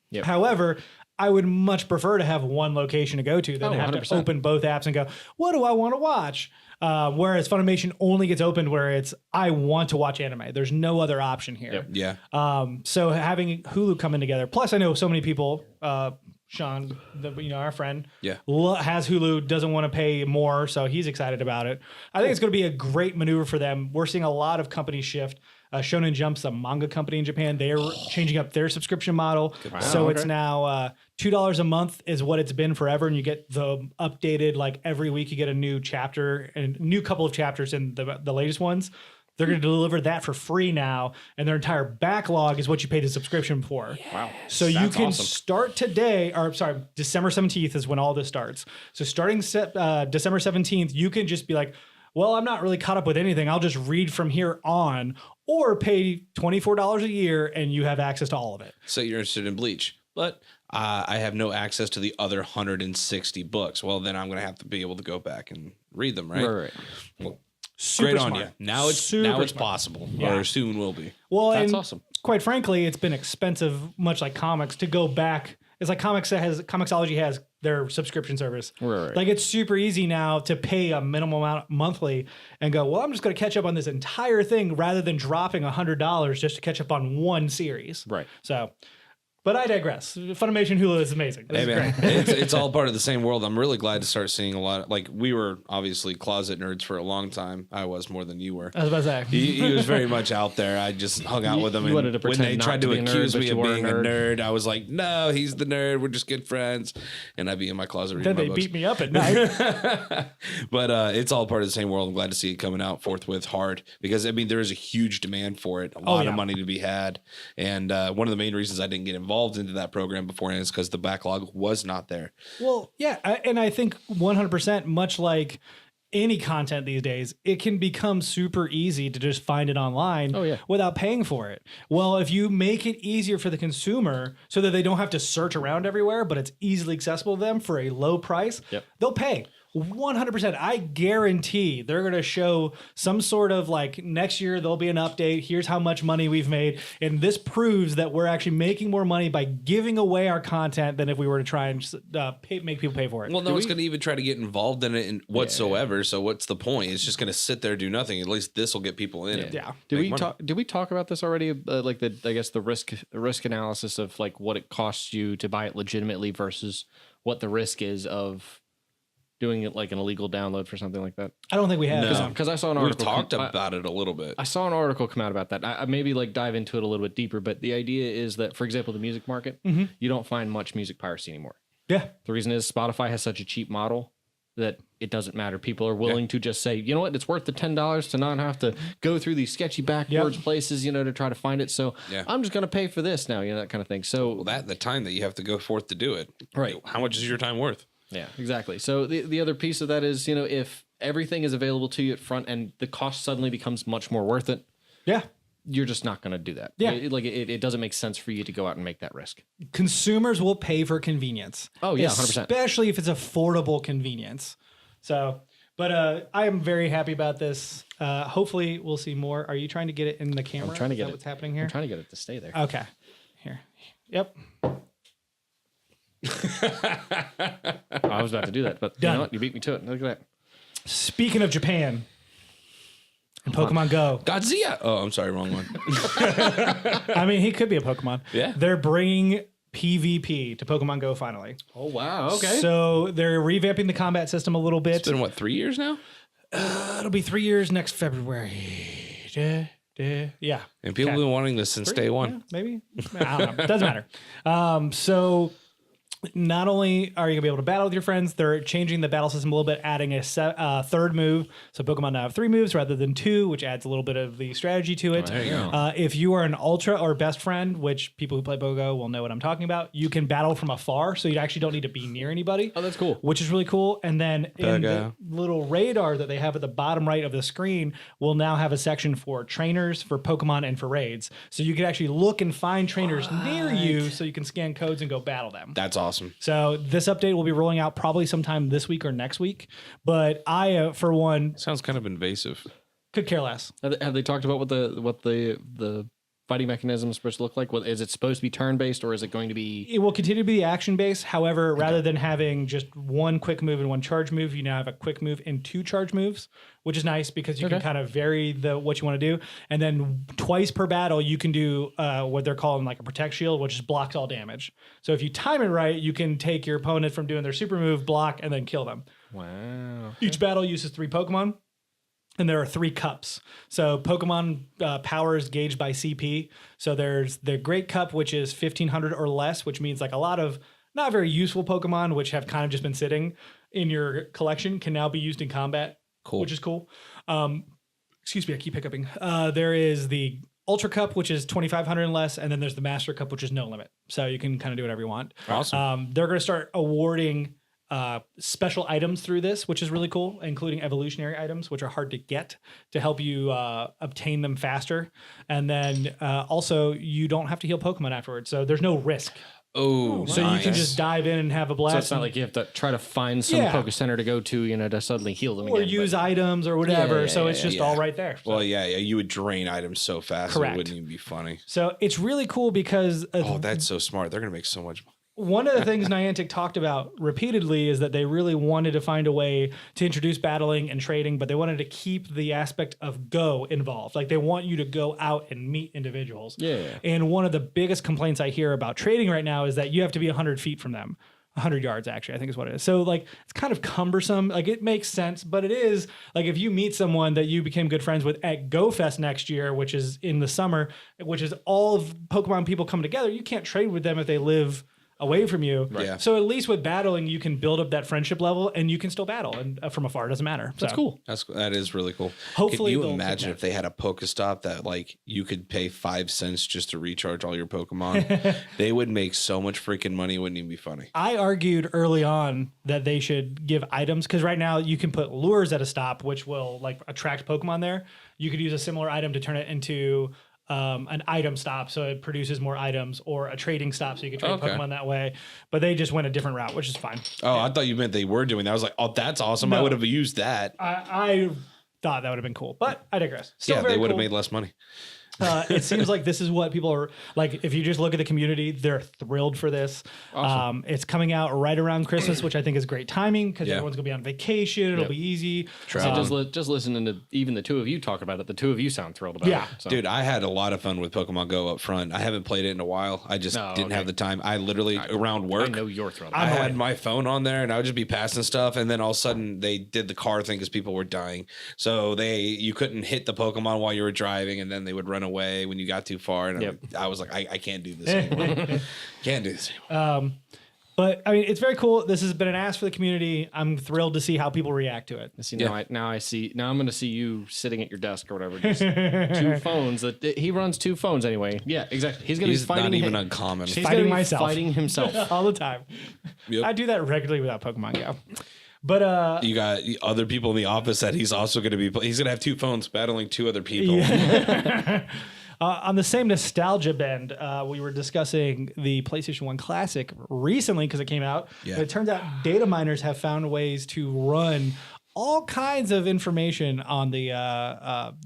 Yep. However, I would much prefer to have one location to go to than have 100%. To open both apps and go, what do I want to watch? Whereas Funimation only gets opened where it's, I want to watch anime. There's no other option here. Yep. Yeah. So having Hulu coming together, plus I know so many people, Sean, our friend, has Hulu, doesn't want to pay more, so he's excited about it. I think it's going to be a great maneuver for them. We're seeing a lot of companies shift. Shonen Jump's a manga company in Japan. They're changing up their subscription model. Wow, so it's now $2 a month is what it's been forever. And you get the updated, like every week you get a new chapter and new couple of chapters in the latest ones. They're going to deliver that for free now, and their entire backlog is what you paid a subscription for. Wow. So you can start today, or sorry, December 17th is when all this starts. So starting December 17th, you can just be like, well, I'm not really caught up with anything. I'll just read from here on, or pay $24 a year and you have access to all of it. So you're interested in Bleach, but I have no access to the other 160 books. Well, then I'm going to have to be able to go back and read them, right? Right. Well, Super great smart. on you. Now it's Super possible, Yeah. or soon will be. Well, That's and awesome. quite frankly, it's been expensive, much like comics, to go back. It's like Comixology has their subscription service. Right. Like it's super easy now to pay a minimum amount monthly and go, well, I'm just going to catch up on this entire thing rather than dropping $100 just to catch up on one series. Right. So, but I digress. Funimation Hulu is amazing. This Hey is man, great. it's all part of the same world. I'm really glad to start seeing a lot. Like we were obviously closet nerds for a long time. I was more than you were. I was about to say. He was very much out there. I just hung out with him. You wanted to when pretend they not tried to to be a nerd, accuse but me you of were a being a nerd. nerd, I was like, no, he's the nerd. We're just good friends. And I'd be in my closet reading Then my they books. beat me up at night. But it's all part of the same world. I'm glad to see it coming out forthwith hard because I mean there is a huge demand for it, a lot yeah. of money to be had, and one of the main reasons I didn't get involved into that program beforehand is because the backlog was not there. Well, yeah. And I think 100%, much like any content these days, it can become super easy to just find it online without paying for it. Well, if you make it easier for the consumer so that they don't have to search around everywhere, but it's easily accessible to them for a low price, they'll pay. 100%. I guarantee they're going to show some sort of like next year there'll be an update. Here's how much money we've made. And this proves that we're actually making more money by giving away our content than if we were to try and make people pay for it. Well, no one's going to even try to get involved in it whatsoever. So what's the point? It's just going to sit there, do nothing. At least this will get people in it. Yeah. Did we talk about this already? Like the risk analysis of like what it costs you to buy it legitimately versus what the risk is of doing it like an illegal download for something like that. I don't think we have. No. Because I saw an We've article. talked about it a little bit. I saw an article come out about that. I maybe like dive into it a little bit deeper, but the idea is that, for example, the music market, you don't find much music piracy anymore. Yeah. The reason is Spotify has such a cheap model that it doesn't matter. People are willing to just say, you know what, it's worth the $10 to not have to go through these sketchy backwards places, to try to find it. So I'm just going to pay for this now, that kind of thing. So the time that you have to go forth to do it. Right. How much is your time worth? Yeah, exactly. So the other piece of that is, if everything is available to you at front and the cost suddenly becomes much more worth it, you're just not going to do that. Yeah. It doesn't make sense for you to go out and make that risk. Consumers will pay for convenience. Oh, yeah, 100%. Especially if it's affordable convenience. So, but I am very happy about this. Hopefully we'll see more. Are you trying to get it in the camera? I'm trying to get Is that it. what's happening here? I'm trying to get it to stay there. Okay. Here. Yep. I was about to do that, but you know what? You beat me to it. Look at that. Speaking of Japan and Pokemon Go. Godzilla. Oh, I'm sorry, wrong one. I mean, he could be a Pokemon. Yeah. They're bringing PvP to Pokemon Go finally. Oh, wow. Okay. So they're revamping the combat system a little bit. It's been, 3 years now? It'll be 3 years next February. Yeah. And people have been wanting this since day one. Yeah, maybe. I don't know. Doesn't matter. So not only are you going to be able to battle with your friends, they're changing the battle system a little bit, adding a third move. So Pokemon now have 3 moves rather than 2, which adds a little bit of the strategy to it. There you go. If you are an ultra or best friend, which people who play Pogo will know what I'm talking about, you can battle from afar. So you actually don't need to be near anybody. Oh, that's cool. Which is really cool. And then in the little radar that they have at the bottom right of the screen, we'll now have a section for trainers, for Pokemon, and for raids. So you can actually look and find trainers near you so you can scan codes and go battle them. That's awesome. So this update will be rolling out probably sometime this week or next week. But I, for one, Sounds kind of invasive. could care less. Have they talked about what the fighting mechanism is supposed to look like? Is it supposed to be turn-based, or is it going to be... It will continue to be action-based. However, rather than having just one quick move and one charge move, you now have a quick move and 2 charge moves, which is nice because you can kind of vary what you want to do. And then twice per battle, you can do what they're calling like a protect shield, which just blocks all damage. So if you time it right, you can take your opponent from doing their super move, block, and then kill them. Wow. Each battle uses 3 Pokemon. And there are 3 cups. So Pokemon power is gauged by CP. So there's the Great Cup, which is 1,500 or less, which means like a lot of not very useful Pokemon, which have kind of just been sitting in your collection, can now be used in combat, which is cool. excuse me, I keep hiccuping. There is the Ultra Cup, which is 2,500 and less, and then there's the Master Cup, which is no limit. So you can kind of do whatever you want. Awesome. They're going to start awarding special items through this, which is really cool, including evolutionary items, which are hard to get, to help you obtain them faster. And then also, you don't have to heal Pokemon afterwards. So there's no risk. Oh, so nice. you can just dive in and have a blast. So it's not like you have to try to find some Poke Center to go to, to suddenly heal them or again. use items or whatever. So it's just all right there. So. Well, you would drain items so fast Correct. It wouldn't even be funny. So it's really cool because that's so smart. They're gonna make so much money. One of the things Niantic talked about repeatedly is that they really wanted to find a way to introduce battling and trading, but they wanted to keep the aspect of go involved. Like they want you to go out and meet individuals. Yeah. And one of the biggest complaints I hear about trading right now is that you have to be 100 feet from them. 100 yards, actually, I think is what it is. So, like, it's kind of cumbersome. Like, it makes sense, but it is, like, if you meet someone that you became good friends with at GoFest next year, which is in the summer, which is all of Pokemon people come together, you can't trade with them if they live away from you. Right. Yeah. So at least with battling, you can build up that friendship level and you can still battle. And from afar, it doesn't matter. That's cool. That is really cool. Hopefully can you imagine if they had a Pokestop that like you could pay 5 cents just to recharge all your Pokemon? They would make so much freaking money. It wouldn't even be funny. I argued early on that they should give items because right now you can put lures at a stop, which will like attract Pokemon there. You could use a similar item to turn it into an item stop, so it produces more items, or a trading stop, so you can trade Pokemon that way. But they just went a different route, which is fine. Oh, I thought you meant they were doing that. I was like, oh, that's awesome. I would have used that. I thought that would have been cool, but I digress. Still they would have cool. made less money. It seems like this is what people are like. If you just look at the community, they're thrilled for this. Awesome. It's coming out right around Christmas, which I think is great timing because everyone's gonna be on vacation. It'll be easy. So just listening to even the two of you talk about it, the two of you sound thrilled about it. So. Dude, I had a lot of fun with Pokemon Go up front. I haven't played it in a while. I just didn't have the time. I literally around work. I know you're thrilled. I had my phone on there and I would just be passing stuff, and then all of a sudden they did the car thing because people were dying. So you couldn't hit the Pokemon while you were driving, and then they would run away when you got too far. And I was like, I can't do this anymore. Can't do this anymore. But I mean, it's very cool. This has been an ask for the community. I'm thrilled to see how people react to it. See, now I'm going to see you sitting at your desk or whatever. Just two phones. He runs two phones anyway. Yeah, exactly. He's going to be fighting. Not even uncommon. He's fighting myself. Fighting himself all the time. Yep. I do that regularly without Pokemon Go. But you got other people in the office that he's also going to be. He's going to have two phones battling two other people. Yeah. On the same nostalgia bend, we were discussing the PlayStation 1 Classic recently because it came out. Yeah. But it turns out Dataminers have found ways to run all kinds of information on the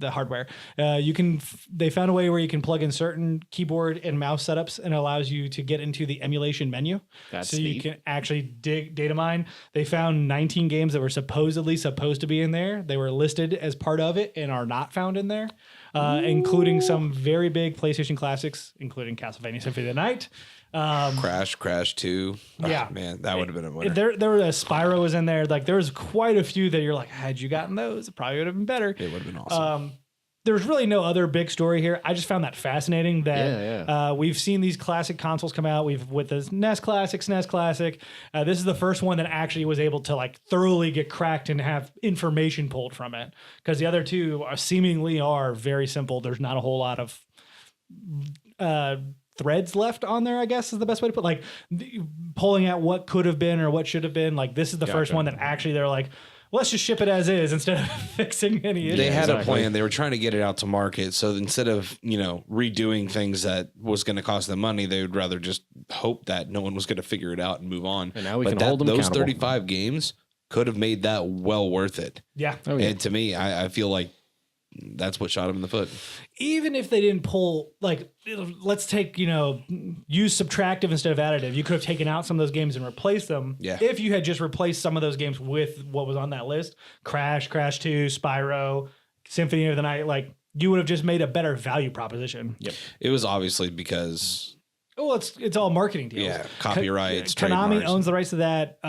hardware. They found a way where you can plug in certain keyboard and mouse setups, and it allows you to get into the emulation menu. That's you can actually data mine. They found 19 games that were supposedly supposed to be in there. They were listed as part of it and are not found in there, including some very big PlayStation classics, including Castlevania Symphony of the Night. Crash 2. Yeah, man, that would have been a winner. There were Spyro was in there. Like there was quite a few that you're like, had you gotten those, it probably would have been better. It would have been awesome. There's really no other big story here. I just found that fascinating that we've seen these classic consoles come out. We've with the NES Classic, SNES Classic. This is the first one that actually was able to like thoroughly get cracked and have information pulled from it. Because the other two seemingly are very simple. There's not a whole lot of threads left on there, I guess is the best way to put, like pulling out what could have been or what should have been. Like this is the first one that actually they're like, let's just ship it as is instead of fixing any issues. They had a plan. They were trying to get it out to market. So instead of, redoing things that was going to cost them money, they would rather just hope that no one was going to figure it out and move on. And now we can hold them those accountable. 35 games could have made that well worth it. Yeah. Oh, yeah. And to me, I feel like that's what shot him in the foot. Even if they didn't pull, like, let's take, use subtractive instead of additive. You could have taken out some of those games and replaced them. Yeah. If you had just replaced some of those games with what was on that list, Crash 2, Spyro, Symphony of the Night, like, you would have just made a better value proposition. Yep. It was obviously because... Well, it's all marketing deals. Yeah, copyrights, Konami trademarks. owns the rights to that.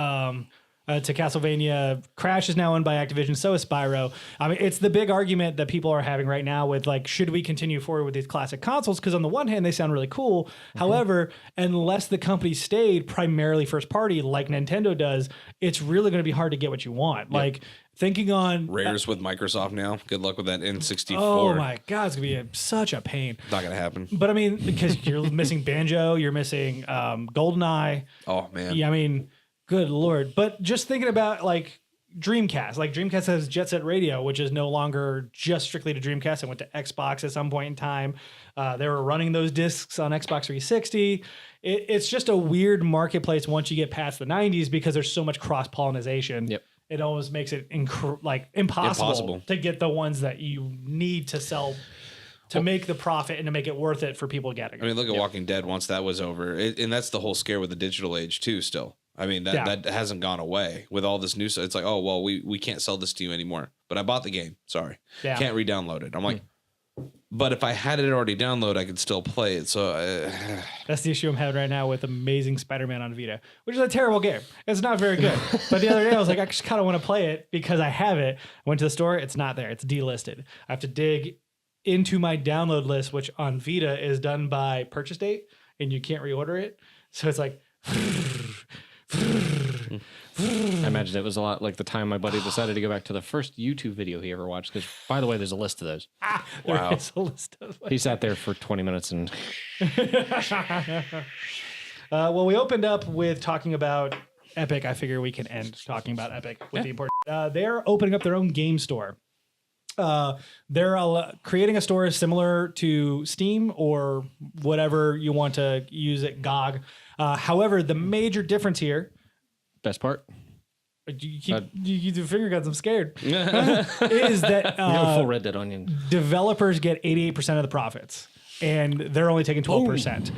to Castlevania. Crash is now owned by Activision. So is Spyro. I mean, it's the big argument that people are having right now with like, should we continue forward with these classic consoles? Because on the one hand, they sound really cool. However, unless the company stayed primarily first party like Nintendo does, it's really going to be hard to get what you want. Like thinking on Rares with Microsoft now. Good luck with that N64. Oh my God, it's gonna be such a pain. Not gonna happen. But I mean, because you're missing Banjo, you're missing GoldenEye. Oh man. Yeah, I mean, good Lord. But just thinking about like Dreamcast, like Dreamcast has Jet Set Radio, which is no longer just strictly to Dreamcast. It went to Xbox at some point in time. They were running those discs on Xbox 360. It's just a weird marketplace once you get past the 90s because there's so much cross-pollination. Yep. It almost makes it impossible to get the ones that you need to sell to make the profit and to make it worth it for people getting it. I mean, look at Walking Dead once that was over. And that's the whole scare with the digital age too still. I mean, that hasn't gone away with all this new stuff. It's like, oh, well, we can't sell this to you anymore. But I bought the game. Sorry. Yeah. Can't re-download it. I'm like, but if I had it already downloaded, I could still play it. So that's the issue I'm having right now with Amazing Spider-Man on Vita, which is a terrible game. It's not very good. But the other day I was like, I just kind of want to play it because I have it. I went to the store. It's not there. It's delisted. I have to dig into my download list, which on Vita is done by purchase date and you can't reorder it. So it's like... I imagine it was a lot like the time my buddy decided to go back to the first YouTube video he ever watched. Because, by the way, there's a list of those. There is a list of those. He sat there for 20 minutes and... well, we opened up with talking about Epic. I figure we can end talking about Epic with the important... they're opening up their own game store. They're creating a store similar to Steam or whatever you want to use at GOG. However, the major difference here... Best part? Your finger guns, I'm scared. Is that full Red Dead Onion. Developers get 88% of the profits, and they're only taking 12%.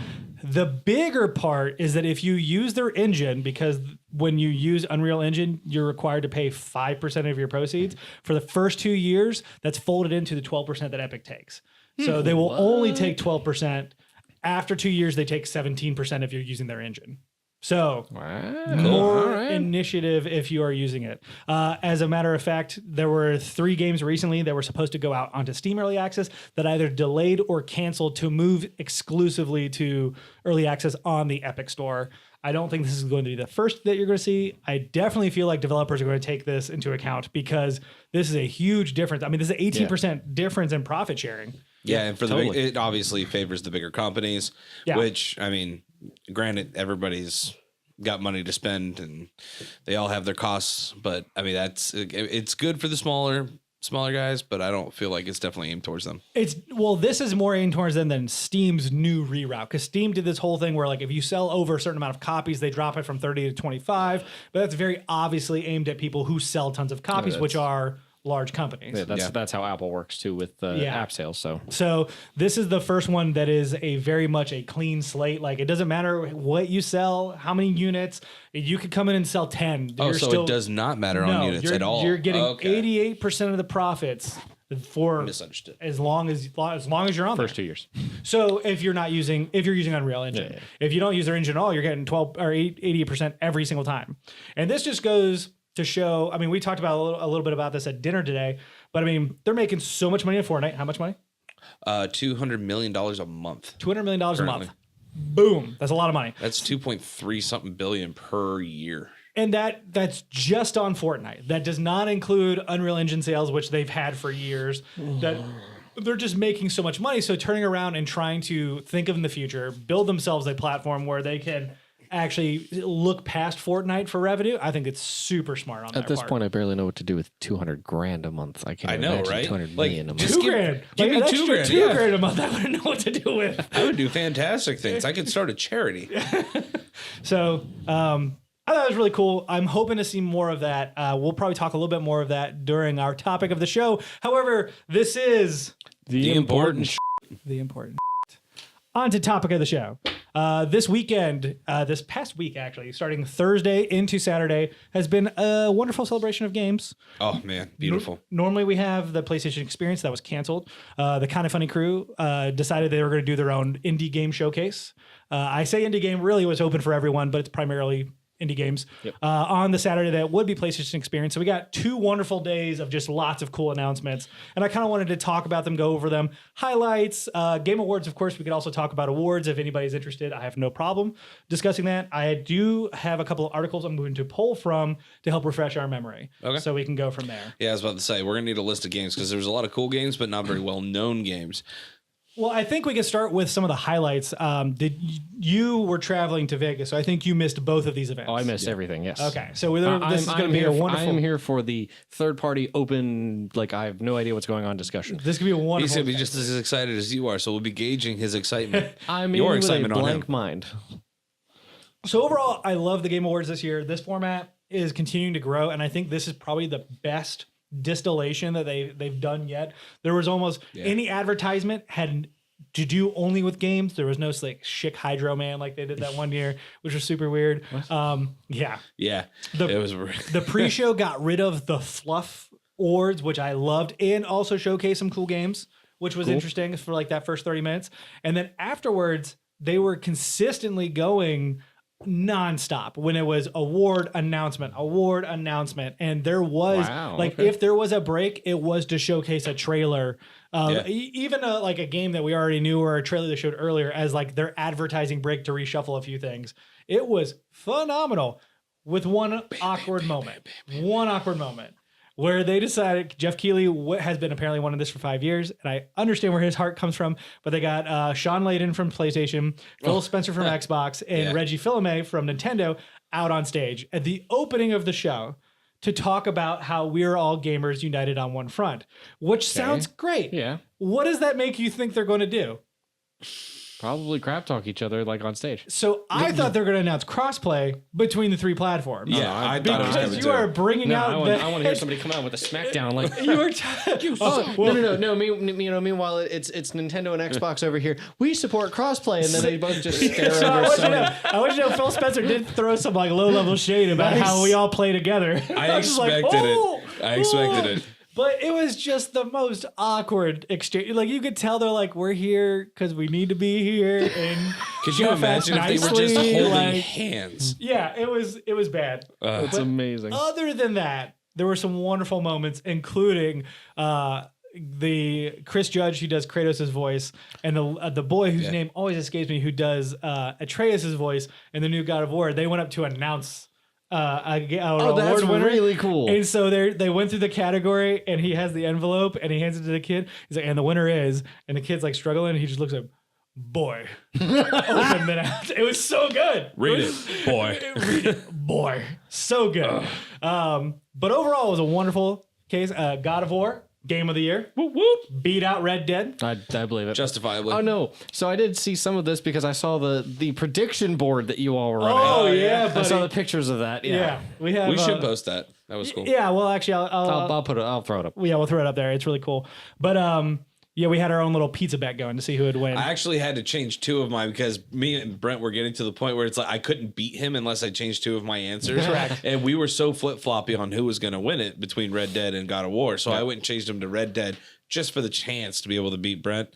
The bigger part is that if you use their engine, because when you use Unreal Engine, you're required to pay 5% of your proceeds. For the first 2 years, that's folded into the 12% that Epic takes. So they will only take 12%. After 2 years, they take 17% if you're using their engine. So more initiative if you are using it. As a matter of fact, there were 3 games recently that were supposed to go out onto Steam Early Access that either delayed or canceled to move exclusively to Early Access on the Epic Store. I don't think this is going to be the first that you're going to see. I definitely feel like developers are going to take this into account because this is a huge difference. I mean, this is an 18% difference in profit sharing. Yeah, and for it obviously favors the bigger companies, which, I mean, granted, everybody's got money to spend and they all have their costs, but I mean, it's good for the smaller guys, but I don't feel like it's definitely aimed towards them. This is more aimed towards them than Steam's new reroute, because Steam did this whole thing where like if you sell over a certain amount of copies, they drop it from 30 to 25, but that's very obviously aimed at people who sell tons of copies, which are large companies. Yeah, that's how Apple works too with app sales. So this is the first one that is a very much a clean slate. Like it doesn't matter what you sell, how many units, you could come in and sell 10. So it does not matter on units at all. You're getting 88% of the profits for misunderstood as long as you're on first there. 2 years. So if you're using Unreal Engine, if you don't use their engine at all, you're getting 12 or 88% every single time. And this just goes to show, I mean, we talked about a little bit about this at dinner today, but I mean, they're making so much money in Fortnite. How much money? $200 million a month. $200 million a month. Boom. That's a lot of money. That's 2.3 something billion per year. And that's just on Fortnite. That does not include Unreal Engine sales, which they've had for years. That they're just making so much money. So turning around and trying to think of in the future, build themselves a platform where they can actually look past Fortnite for revenue. I think it's super smart on that At this part. point, I barely know what to do with $200,000 a month. I can't imagine right? 200 like, million a month. $2,000. Give me $2,000. $2,000 a month. I wouldn't know what to do with. I would do fantastic things. I could start a charity. So, I thought it was really cool. I'm hoping to see more of that. We'll probably talk a little bit more of that during our topic of the show. However, this is the important the important. On to topic of the show. This weekend, this past week actually, starting Thursday into Saturday, has been a wonderful celebration of games. Oh man, beautiful. Normally we have the PlayStation Experience that was canceled. The Kinda Funny crew decided they were going to do their own indie game showcase. I say indie game, really was open for everyone, but it's primarily indie games on the Saturday that would be PlayStation Experience. So we got 2 wonderful days of just lots of cool announcements. And I kind of wanted to talk about them, go over them. Highlights, Game Awards, of course, we could also talk about awards if anybody's interested. I have no problem discussing that. I do have a couple of articles I'm going to pull from to help refresh our memory. Okay. So we can go from there. Yeah, I was about to say, we're going to need a list of games because there's a lot of cool games, but not very well-known games. Well, I think we can start with some of the highlights. You were traveling to Vegas, so I think you missed both of these events. Oh, I missed everything, yes. Okay, so this is going to be a wonderful... I'm here for the third-party open, like, I have no idea what's going on discussion. This could be a wonderful... He's going to be just as excited as you are, so we'll be gauging his excitement. I'm your excitement with a blank mind. So overall, I love the Game Awards this year. This format is continuing to grow, and I think this is probably the best distillation that they've done yet. There was almost any advertisement had to do only with games. There was no like Schick Hydro Man like they did that one year, which was super weird. Yeah. It was the pre-show got rid of the fluff awards, which I loved, and also showcased some cool games, which was interesting for like that first 30 minutes. And then afterwards, they were consistently going nonstop when it was award announcement, and there was if there was a break, it was to showcase a trailer, even like a game that we already knew or a trailer they showed earlier as like their advertising break to reshuffle a few things. It was phenomenal, with one awkward moment where they decided Jeff Keighley has been apparently wanting this for 5 years, and I understand where his heart comes from, but they got Sean Layden from PlayStation, Phil Spencer from Xbox, and Reggie Fils-Aimé from Nintendo out on stage at the opening of the show to talk about how we're all gamers united on one front, which sounds great. Yeah. What does that make you think they're going to do? Probably crap talk each other like on stage. So I thought they were going to announce crossplay between the 3 platforms. Yeah, I thought it was because you are bringing out. I want to hear somebody come out with a smackdown like you were. No. Meanwhile, it's Nintendo and Xbox over here. We support crossplay, and then they both just stare over Sony. I want you to know Phil Spencer did throw some like low level shade about how we all play together. I expected it. But it was just the most awkward exchange. Like you could tell they're like, we're here because we need to be here. And could you imagine if they were just holding hands? Yeah, it was bad. It's amazing. Other than that, there were some wonderful moments, including the Chris Judge who does Kratos' voice, and the boy whose name always escapes me who does Atreus' voice in the new God of War. They went up to announce that's winner. Really cool. And so they went through the category, and he has the envelope, and he hands it to the kid. He's like, and the winner is, and the kid's like struggling, and he just looks at, boy. Open it out. It was so good. Read it, boy. Read it, boy. So good. But overall, it was a wonderful case. God of War. Game of the year. Whoop, whoop. Beat out Red Dead. I believe it. Justifiably. Oh, no. So I did see some of this because I saw the prediction board that you all were running. Oh, yeah. I saw the pictures of that. Yeah. We should post that. That was cool. Yeah, well, actually, I'll throw it up. Yeah, we'll throw it up there. It's really cool. But yeah, we had our own little pizza bet going to see who would win. I actually had to change 2 of mine because me and Brent were getting to the point where it's like I couldn't beat him unless I changed 2 of my answers. Correct. And we were so flip-floppy on who was going to win it between Red Dead and God of War. So I went and changed him to Red Dead just for the chance to be able to beat Brent.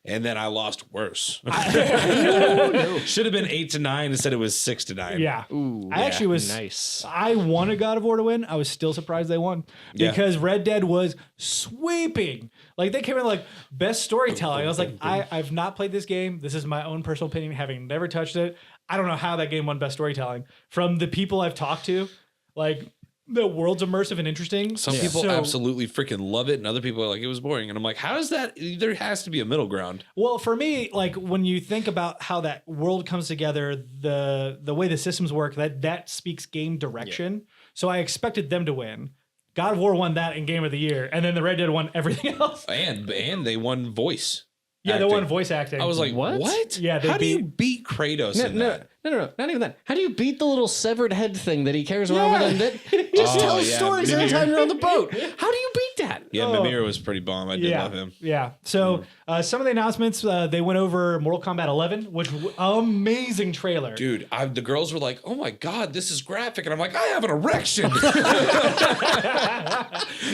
And then I lost worse. Should have been 8-9 instead it was 6-9. Yeah. Ooh, I actually was nice. I wanted God of War to win. I was still surprised they won because Red Dead was sweeping. Like they came in like best storytelling. I was like, I've not played this game. This is my own personal opinion, having never touched it. I don't know how that game won best storytelling. From the people I've talked to, like the world's immersive and interesting. Some people absolutely freaking love it, and other people are like, it was boring. And I'm like, how is that? There has to be a middle ground. Well, for me, like when you think about how that world comes together, the way the systems work, that speaks game direction. Yeah. So I expected them to win. God of War won that in Game of the Year, and then the Red Dead won everything else. And they won voice. Yeah, acting. They won voice acting. I was like, what? Yeah, how do you beat Kratos in that? No, not even that. How do you beat the little severed head thing that he carries around with him that just tells stories every time you're on the boat? How do you beat that? Yeah, Mimir was pretty bomb. I did love him. Yeah. So some of the announcements, they went over Mortal Kombat 11, which amazing trailer. Dude, the girls were like, oh my God, this is graphic. And I'm like, I have an erection.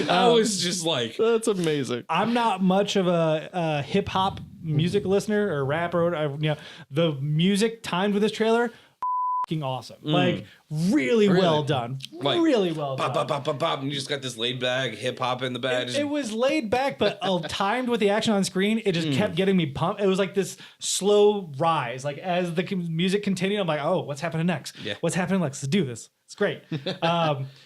I was just like. That's amazing. I'm not much of a hip hop music listener or rapper. The music timed with this trailer, awesome. Like really well done. Like, really well done. Pop, pop, pop, pop, and you just got this laid back hip hop in the back. It was laid back, but timed with the action on screen. It just kept getting me pumped. It was like this slow rise. Like as the music continued, I'm like, oh, what's happening next? Yeah. What's happening next? Let's do this. It's great.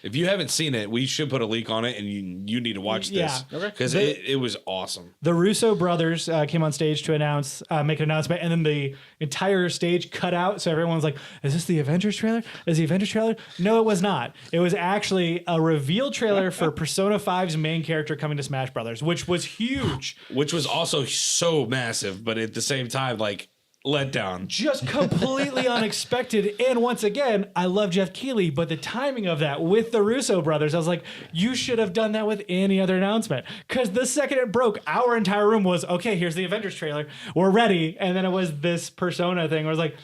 If you haven't seen it, we should put a link on it, and you need to watch this because it was awesome. The Russo brothers came on stage to make an announcement, and then the entire stage cut out. So everyone's like, "Is this the Avengers trailer? Is the Avengers trailer?" No, it was not. It was actually a reveal trailer for Persona 5's main character coming to Smash Brothers, which was huge. Which was also so massive, but at the same time, like, let down. Just completely unexpected. And once again, I love Jeff Keighley, but the timing of that with the Russo brothers, I was like, you should have done that with any other announcement. Because the second it broke, our entire room was, okay, here's the Avengers trailer. We're ready. And then it was this Persona thing where I was like,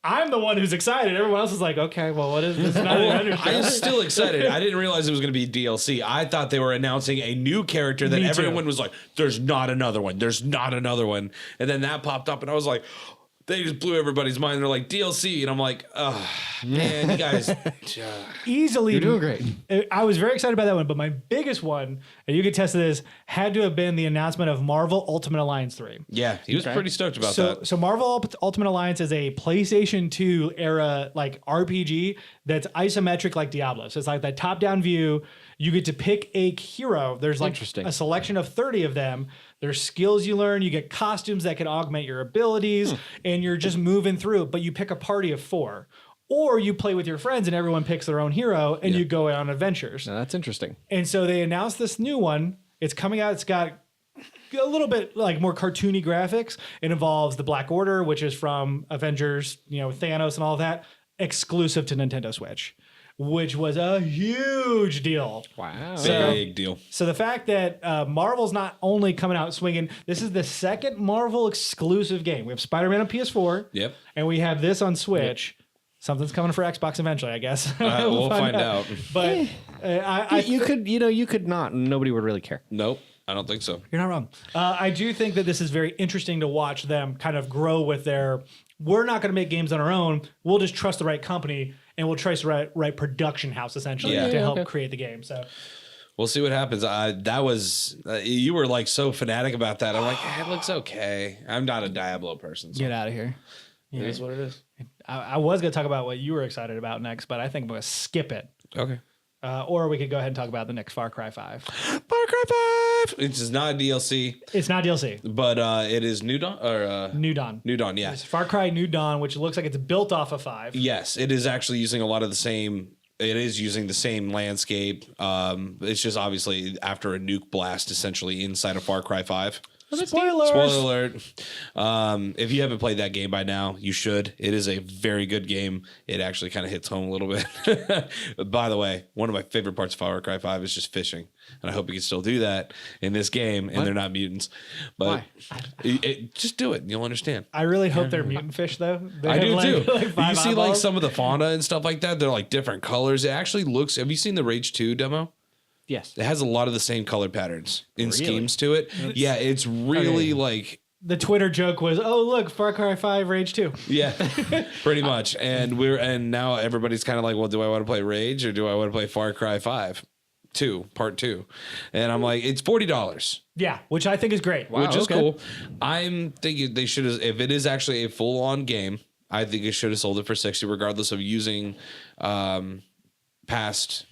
I'm the one who's excited. Everyone else is like, okay, well, what is this? I'm still excited. I didn't realize it was going to be DLC. I thought they were announcing a new character that everyone was like, there's not another one. There's not another one. And then that popped up and I was like, they just blew everybody's mind. They're like, DLC. And I'm like, oh, man, you guys. Easily. You're doing great. I was very excited about that one. But my biggest one, and you could test this, had to have been the announcement of Marvel Ultimate Alliance 3. Yeah, he was pretty stoked about that. So Marvel Ultimate Alliance is a PlayStation 2 era like RPG that's isometric like Diablo. So it's like that top-down view. You get to pick a hero. There's like a selection of 30 of them. There's skills you learn. You get costumes that can augment your abilities, and you're just moving through. But you pick a party of 4. Or you play with your friends and everyone picks their own hero and you go on adventures. Now that's interesting. And so they announced this new one. It's coming out. It's got a little bit like more cartoony graphics. It involves the Black Order, which is from Avengers, Thanos and all that, exclusive to Nintendo Switch, which was a huge deal. Wow. Big deal. So the fact that Marvel's not only coming out swinging, this is the second Marvel exclusive game. We have Spider-Man on PS4. Yep. And we have this on Switch. Yep. Something's coming for Xbox eventually, I guess. We'll find out. But you could not. Nobody would really care. Nope. I don't think so. You're not wrong. I do think that this is very interesting to watch them kind of grow with we're not going to make games on our own. We'll just trust the right company and we'll trust the right production house essentially to help create the game. So we'll see what happens. That was you were like so fanatic about that. I'm like, it looks okay. I'm not a Diablo person. So. Get out of here. It is what it is. I was going to talk about what you were excited about next, but I think I'm going to skip it. Okay. Or we could go ahead and talk about the next Far Cry 5. Far Cry 5! It's not DLC. It's not DLC. But it is New Dawn? Or, New Dawn. New Dawn, yeah. It's Far Cry New Dawn, which looks like it's built off of 5. Yes, it is actually using a lot of the same... It is using the same landscape. It's just obviously after a nuke blast, essentially, inside of Far Cry 5. Spoilers. Spoiler alert. If you haven't played that game by now, you should. It is a very good game. It actually kind of hits home a little bit. By the way, one of my favorite parts of Far Cry 5 is just fishing. And I hope you can still do that in this game. And they're not mutants. But just do it and you'll understand. I really hope they're mutant fish, though. I do too. You see eyeballs. like some of the fauna and stuff like that. They're like different colors. It actually looks... Have you seen the Rage 2 demo? Yes. It has a lot of the same color patterns in schemes to it. Yeah, it's really like... The Twitter joke was, oh, look, Far Cry 5 Rage 2. Yeah, pretty much. And now everybody's kind of like, well, do I want to play Rage or do I want to play Far Cry 5? Part 2. And I'm like, it's $40. Yeah, which I think is great. Wow, which is cool. I'm thinking they should have, if it is actually a full-on game, I think it should have sold it for $60, regardless of using past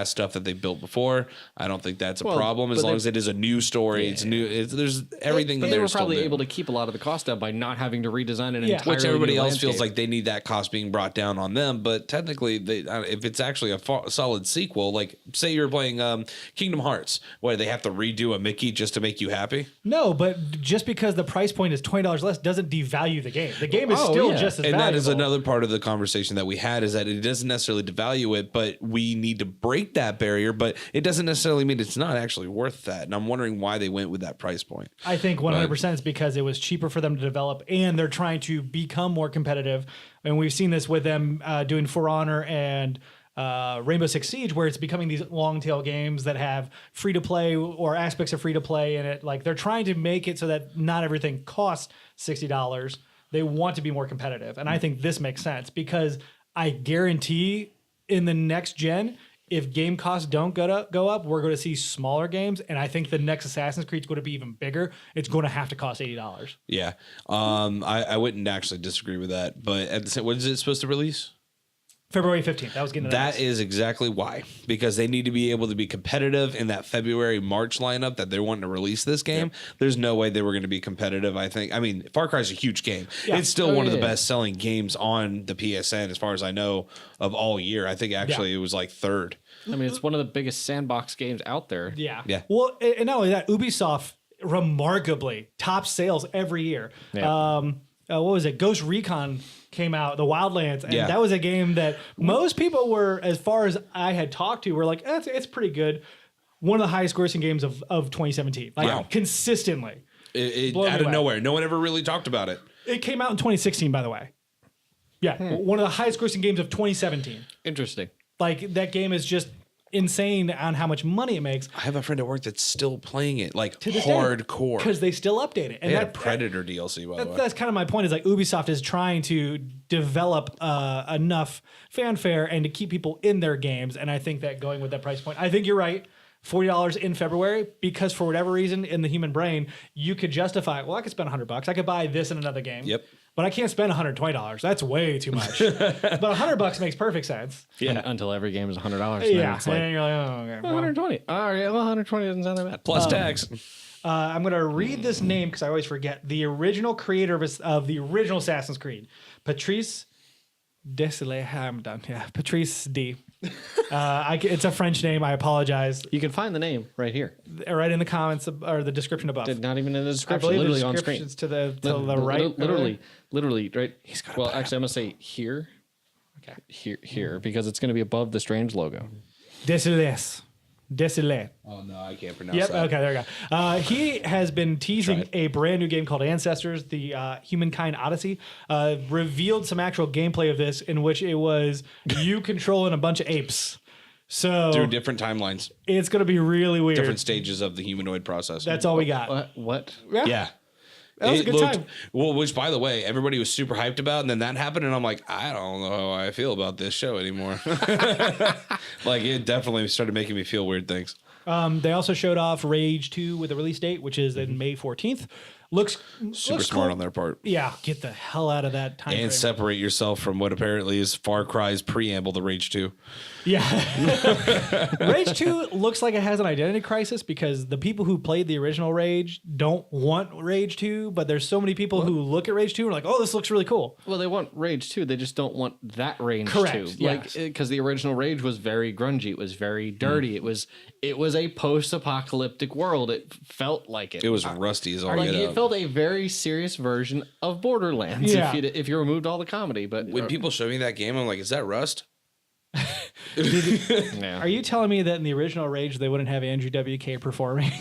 stuff that they built before. I don't think that's a problem as long as it is a new story. It's new. There's everything. But they were probably able to keep a lot of the cost down by not having to redesign an entire which everybody else landscape. feels like they need that cost being brought down on them. But technically, if it's actually a solid sequel, like say you're playing Kingdom Hearts, where they have to redo a Mickey just to make you happy. No, but just because the price point is $20 less doesn't devalue the game. The game is still just as valuable. And that is another part of the conversation that we had, is that it doesn't necessarily devalue it, but we need to break that barrier, but it doesn't necessarily mean it's not actually worth that. And I'm wondering why they went with that price point. I think 100% is because it was cheaper for them to develop and they're trying to become more competitive. And we've seen this with them doing For Honor and Rainbow Six Siege, where it's becoming these long tail games that have free to play or aspects of free to play in it. Like they're trying to make it so that not everything costs $60. They want to be more competitive. And I think this makes sense because I guarantee in the next gen, if game costs don't go up, we're going to see smaller games. And I think the next Assassin's Creed is going to be even bigger. It's going to have to cost $80. Yeah. I wouldn't actually disagree with that. But at the same, when is it supposed to release? February 15th. That was getting That is exactly why. Because they need to be able to be competitive in that February-March lineup that they're wanting to release this game. Yep. There's no way they were going to be competitive, I think. I mean, Far Cry is a huge game. Yeah. It's still one of the best-selling games on the PSN, as far as I know, of all year. I think actually it was like third. I mean, it's one of the biggest sandbox games out there. Yeah. Yeah. Well, and not only that, Ubisoft remarkably top sales every year. Yeah. What was it? Ghost Recon came out, the Wildlands, and that was a game that most people were, as far as I had talked to, were like, it's pretty good. One of the highest grossing games of 2017, like consistently. It out of nowhere. No one ever really talked about it. It came out in 2016, by the way. Yeah, one of the highest grossing games of 2017. Interesting. Like, that game is just insane on how much money it makes. I have a friend at work that's still playing it, like hardcore, because they still update it. And they had a Predator DLC, by the way. That's kind of my point. Is like Ubisoft is trying to develop enough fanfare and to keep people in their games. And I think that going with that price point, I think you're right. $40 in February, because for whatever reason in the human brain, you could justify, well, I could spend $100. I could buy this in another game. Yep. But I can't spend $120. That's way too much. But $100 makes perfect sense. Yeah. Until every game is $100. Yeah. It's like, and you're like, oh, okay. Well, 120. All right. Well, 120 doesn't sound that bad. Plus tax. I'm going to read this name because I always forget. The original creator of the original Assassin's Creed, Patrice Desilets. I'm done. Yeah. Patrice D. It's a French name. I apologize. You can find the name right here, right in the comments or the description above. Not even in the description. Literally the on screen. To the right. Literally right. Well, actually, I'm gonna say here. Okay. Here, because it's gonna be above the Strange logo. Desilets. Oh no, I can't pronounce that. Okay, there we go. He has been teasing a brand new game called Ancestors, the Humankind Odyssey. Revealed some actual gameplay of this, in which it was you controlling a bunch of apes. So through different timelines. It's going to be really weird. Different stages of the humanoid process. That's all we got. What? Yeah. That was a good time. Well, which, by the way, everybody was super hyped about, and then that happened, and I'm like, I don't know how I feel about this show anymore. Like, it definitely started making me feel weird things. They also showed off Rage 2 with a release date, which is in May 14th. Looks smart cool. on their part. Yeah, get the hell out of that time. And frame. Separate yourself from what apparently is Far Cry's preamble to Rage 2. Yeah. Rage 2 looks like it has an identity crisis because the people who played the original Rage don't want Rage 2, but there's so many people who look at Rage 2 and are like, oh, this looks really cool. Well, they want Rage 2. They just don't want that Rage 2. Correct. Like, because the original Rage was very grungy. It was very dirty. It was a post-apocalyptic world. It felt like it. It was rusty as all get It out. felt a very serious version of Borderlands if you removed all the comedy. But when people show me that game, I'm like, is that Rust? Are you telling me that in the original Rage they wouldn't have Andrew WK performing?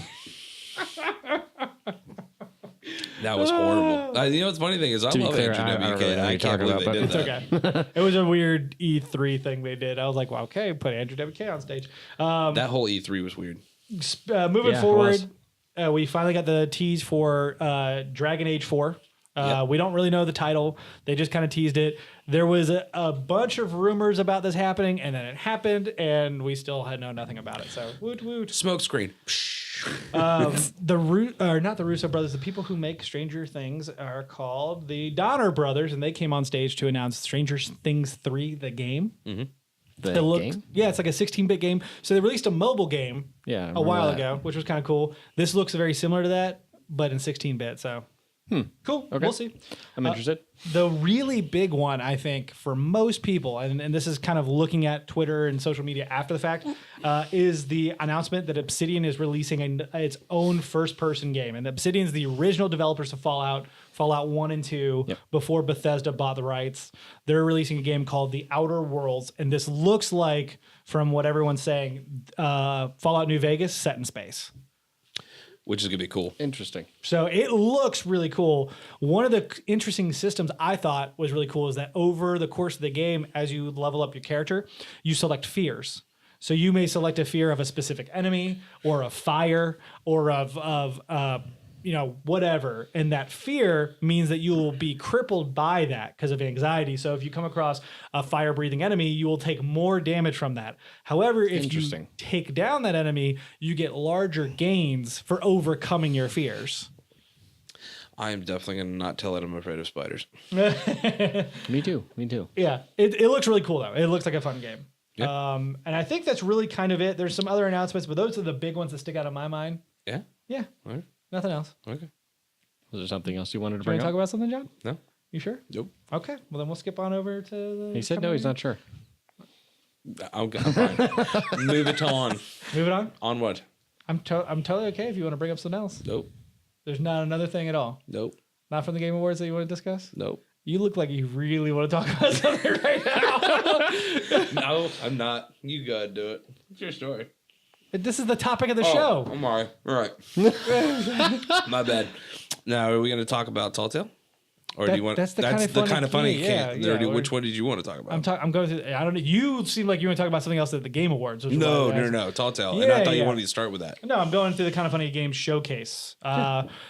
That was horrible. You know what's funny thing is I love Andrew WK. And I can't believe they did that. It's okay. It was a weird E3 thing they did. I was like, well, okay, put Andrew WK on stage. That whole E3 was weird. Moving forward, we finally got the tease for Dragon Age 4. We don't really know the title. They just kind of teased it. There was a bunch of rumors about this happening, and then it happened, and we still had know nothing about it. So, woot woot. Smoke screen. Not the Russo brothers. The people who make Stranger Things are called the Donner brothers, and they came on stage to announce Stranger Things 3, the game. Mm-hmm. Game? Yeah, it's like a 16-bit game. So they released a mobile game a while ago, which was kind of cool. This looks very similar to that, but in 16-bit. So. Cool. Okay. We'll see. I'm interested. The really big one, I think, for most people, and this is kind of looking at Twitter and social media after the fact, is the announcement that Obsidian is releasing its own first-person game. And Obsidian's the original developers of Fallout 1 and 2, before Bethesda bought the rights. They're releasing a game called The Outer Worlds, and this looks like, from what everyone's saying, Fallout New Vegas set in space. Which is going to be cool. Interesting. So it looks really cool. One of the interesting systems I thought was really cool is that over the course of the game, as you level up your character, you select fears. So you may select a fear of a specific enemy or of fire or of whatever. And that fear means that you will be crippled by that because of anxiety. So if you come across a fire breathing enemy, you will take more damage from that. However, if you take down that enemy, you get larger gains for overcoming your fears. I am definitely going to not tell it I'm afraid of spiders. Me too. Yeah. It looks really cool, though. It looks like a fun game. Yep. And I think that's really kind of it. There's some other announcements, but those are the big ones that stick out in my mind. Yeah? Yeah. Right. Nothing else. Okay. Was there something else you wanted to Do you bring want to up? talk about something, John? No. You sure? Nope. Okay. Well, then we'll skip on over to the... He said no, he's not sure. I'm fine. Move it on. Move it on? On what? I'm totally okay if you want to bring up something else. Nope. There's not another thing at all. Nope. Not from the Game Awards that you want to discuss? Nope. You look like you really want to talk about something right now. No, I'm not. You gotta do it. It's your story. This is the topic of the show. I'm all right. My bad. Now, are we going to talk about Telltale? Or do you want? That's the kind of funny. Yeah, Which one did you want to talk about? I'm going through. I don't know. You seem like you want to talk about something else at the Game Awards. Which is No, why I asked. no. Telltale. Yeah, and I thought you yeah. wanted to start with that. No, I'm going through the kind of funny games showcase.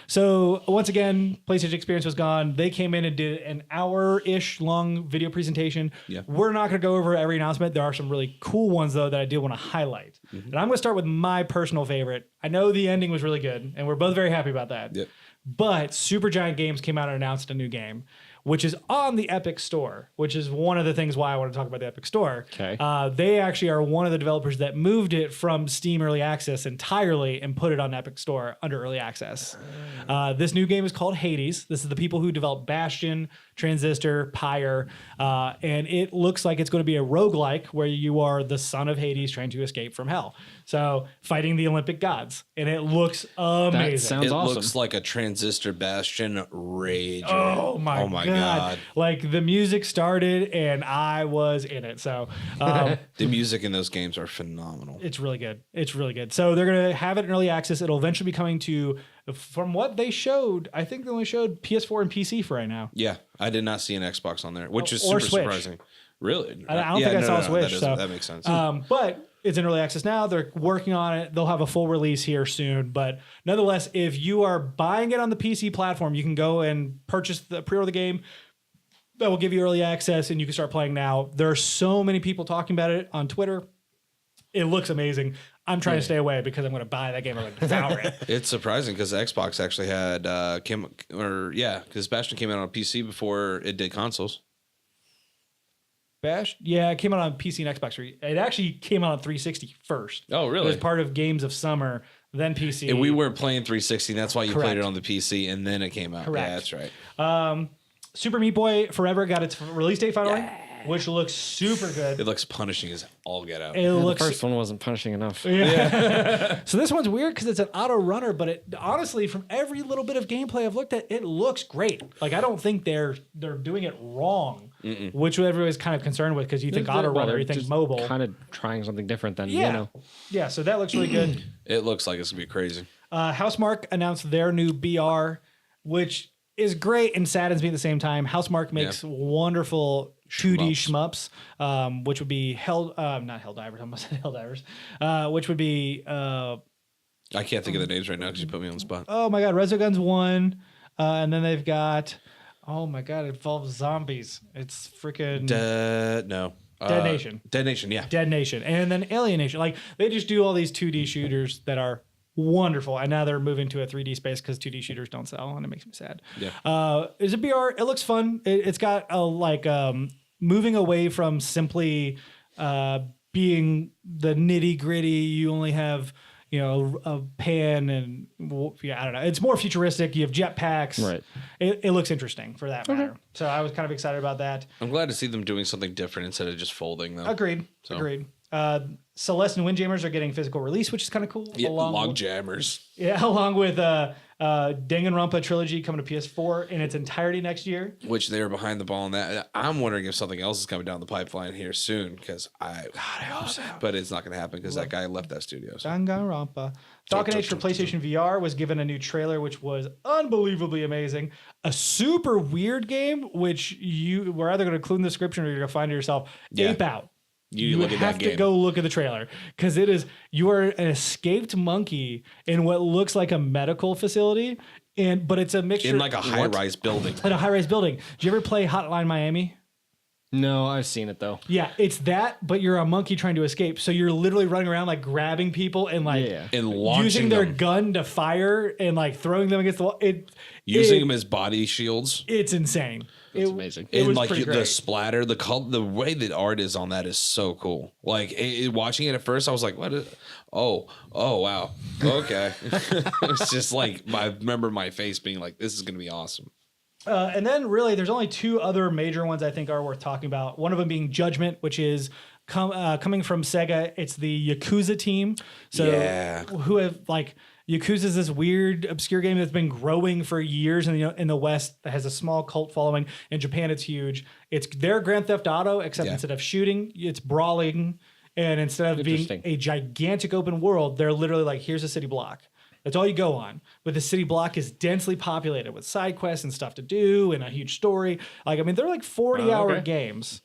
So once again, PlayStation Experience was gone. They came in and did an hour-ish long video presentation. Yeah. We're not going to go over every announcement. There are some really cool ones though that I do want to highlight. Mm-hmm. And I'm going to start with my personal favorite. I know the ending was really good, and we're both very happy about that. Yep. But Supergiant Games came out and announced a new game, which is on the Epic Store, which is one of the things why I want to talk about the Epic Store. Okay. They actually are one of the developers that moved it from Steam Early Access entirely and put it on Epic Store under Early Access. This new game is called Hades. This is the people who developed Bastion, Transistor, Pyre, and it looks like it's going to be a roguelike where you are the son of Hades trying to escape from hell. So fighting the Olympic gods. And it looks amazing. That sounds It awesome. looks like a Transistor Bastion rage. Oh my God. Like the music started and I was in it. So The music in those games are phenomenal. it's really good. It's really good. So they're going to have it in early access. It'll eventually be coming to, from what they showed, I think they only showed PS4 and PC for right now. Yeah, I did not see an Xbox on there, which is Or super Switch. surprising. Really? I don't think I saw a Switch. That makes sense. But it's in early access now. They're working on it. They'll have a full release here soon. But nonetheless, if you are buying it on the PC platform, you can go and pre-order the game. That will give you early access and you can start playing now. There are so many people talking about it on Twitter. It looks amazing. I'm trying to stay away because I'm going to buy that game. I'm going to devour it. It's surprising because Xbox actually had because Bastion came out on PC before it did consoles. It came out on PC and Xbox. It actually came out on 360 first. Oh, really? It was part of Games of Summer, then PC. And we weren't playing 360. That's why you Correct. played it on the PC, and then it came out. Correct. Yeah, that's right. Super Meat Boy Forever got its release date finally, which looks super good. It looks punishing as all get out. It looks. The first one wasn't punishing enough. So this one's weird because it's an auto runner, but it honestly, from every little bit of gameplay I've looked at, it looks great. Like I don't think they're doing it wrong, which everybody's kind of concerned with because you think auto runner, you think mobile, kind of trying something different than yeah. So that looks really good. It looks like it's gonna be crazy. Housemarque announced their new BR, which is great and saddens me at the same time. Housemarque makes wonderful 2D shmups, which would be not Helldivers, I almost said Helldivers, which would be I can't think of the names right now because you put me on the spot. oh my god, Resogun's 1, and then they've got oh my god, it involves zombies. It's freaking Dead Nation. Dead Nation, yeah. Dead Nation, and then Alienation. Like they just do all these 2D shooters that are wonderful, and now they're moving to a 3D space because 2D shooters don't sell, and it makes me sad. Yeah. It's a BR. It looks fun. It's got a moving away from simply being the nitty gritty. You only have a pan and I don't know. It's more futuristic. You have jetpacks. Right. It looks interesting for that matter. So I was kind of excited about that. I'm glad to see them doing something different instead of just folding them. Agreed. Celeste and Windjammers are getting physical release, which is kind of cool. Yeah, log jammers. Yeah, along with Danganronpa Trilogy coming to PS4 in its entirety next year. Which they were behind the ball on that. I'm wondering if something else is coming down the pipeline here soon because I hope so. But it's not going to happen because that guy left that studio. So. Danganronpa. Falcon Age for PlayStation VR was given a new trailer, which was unbelievably amazing. A super weird game, which we're either going to include in the description or you're going to find it yourself. Yeah. Ape Out. You look at have that to game. go look at the trailer because you are an escaped monkey in what looks like a medical facility, but it's a mixture in like a high-rise building. In a high-rise building. Did you ever play Hotline Miami? No, I've seen it though. Yeah, it's that, but you're a monkey trying to escape. So you're literally running around like grabbing people and like and launching using their them. gun to fire and like throwing them against the wall. Using them as body shields. It's insane. It's amazing. It and was like pretty the great. splatter, the way that art is on that is so cool. Like watching it at first, I was like, "What? Oh, wow, okay." It's just like I remember my face being like, "This is gonna be awesome." And then really, there's only two other major ones I think are worth talking about. One of them being Judgment, which is coming from Sega. It's the Yakuza team. So who have like Yakuza is this weird, obscure game that's been growing for years in the West that has a small cult following. In Japan, it's huge. It's their Grand Theft Auto, except instead of shooting, it's brawling. And instead of being a gigantic open world, they're literally like, here's a city block. That's all you go on. But the city block is densely populated with side quests and stuff to do and a huge story. Like, I mean, they're like 40-hour games.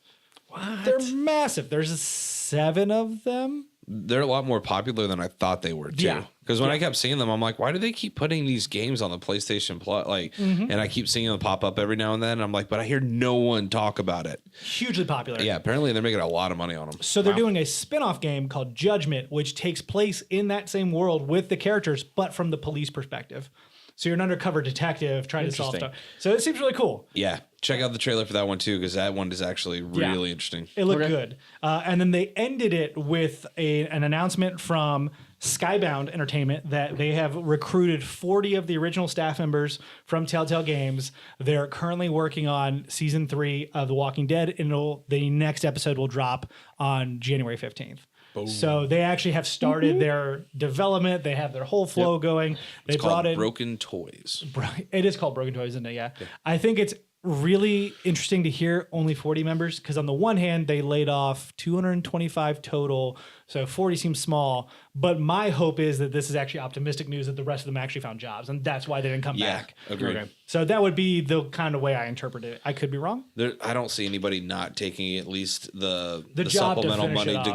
What? They're massive. There's 7 of them. They're a lot more popular than I thought they were too. Yeah. Because when I kept seeing them, I'm like, why do they keep putting these games on the PlayStation Plus? Like, and I keep seeing them pop up every now and then. And I'm like, but I hear no one talk about it. Hugely popular. Yeah, apparently they're making a lot of money on them. So they're doing a spin-off game called Judgment, which takes place in that same world with the characters, but from the police perspective. So you're an undercover detective trying to solve stuff. So it seems really cool. Yeah, check out the trailer for that one too, because that one is actually really interesting. It looked good. And then they ended it with an announcement from Skybound Entertainment that they have recruited 40 of the original staff members from Telltale Games. They're currently working on season 3 of The Walking Dead, and the next episode will drop on January 15th. Boom. So they actually have started their development. They have their whole flow going. They It's brought called in Broken Toys. It is called Broken Toys, isn't it? Yeah. I think it's really interesting to hear only 40 members because on the one hand, they laid off 225 total. So 40 seems small. But my hope is that this is actually optimistic news that the rest of them actually found jobs. And that's why they didn't come back. Agreed. Okay. So that would be the kind of way I interpret it. I could be wrong. I don't see anybody not taking at least the job to supplemental finish money it to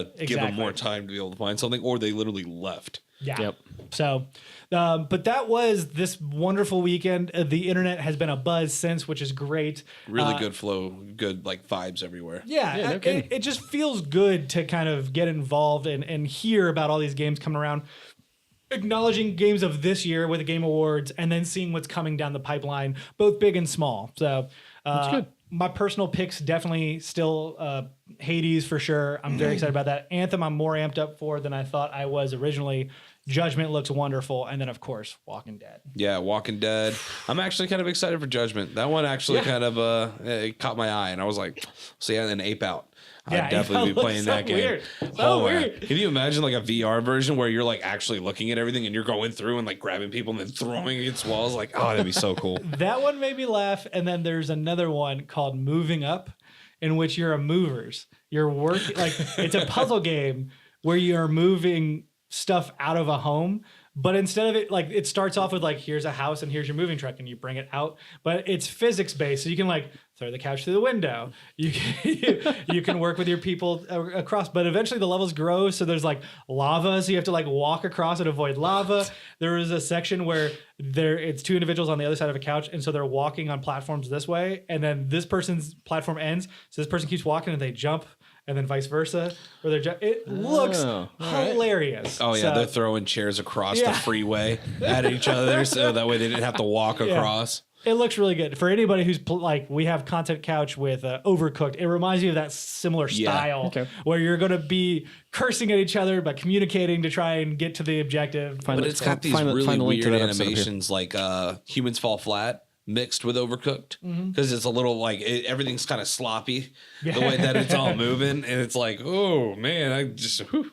off. give them more time to be able to find something, or they literally left. Yeah. Yep. So, but that was this wonderful weekend. The internet has been a buzz since, which is great. Really good flow, good like vibes everywhere. Yeah, it just feels good to kind of get involved and hear about all these games coming around, acknowledging games of this year with the Game Awards, and then seeing what's coming down the pipeline, both big and small. So that's good. My personal picks definitely still Hades for sure. I'm very excited about that. Anthem I'm more amped up for than I thought I was originally. Judgment looks wonderful. And then, of course, Walking Dead. Yeah, Walking Dead. I'm actually kind of excited for Judgment. That one actually kind of it caught my eye, and I was like, so yeah, then Ape Out. I'd definitely be playing that game. Weird. So weird. Can you imagine like a VR version where you're like actually looking at everything and you're going through and like grabbing people and then throwing against walls? Like, oh, that'd be so cool. That one made me laugh. And then there's another one called Moving Up, in which you're a movers. You're working like it's a puzzle game where you're moving stuff out of a home, but instead of it, like it starts off with like, here's a house and here's your moving truck and you bring it out, but it's physics based. So you can like throw the couch through the window. You can work with your people across, but eventually the levels grow. So there's like lava. So you have to like walk across and avoid lava. There is a section where it's 2 individuals on the other side of a couch. And so they're walking on platforms this way. And then this person's platform ends. So this person keeps walking and they jump. And then vice versa, or it looks hilarious. Oh yeah, they're throwing chairs across the freeway at each other, so that way they didn't have to walk across. It looks really good for anybody who's like. We have Content Couch with Overcooked. It reminds you of that similar style where you're going to be cursing at each other but communicating to try and get to the objective. But it's got these really weird animations, like Humans Fall Flat. Mixed with Overcooked because it's a little like everything's kind of sloppy the way that it's all moving, and it's like, oh man, it's gonna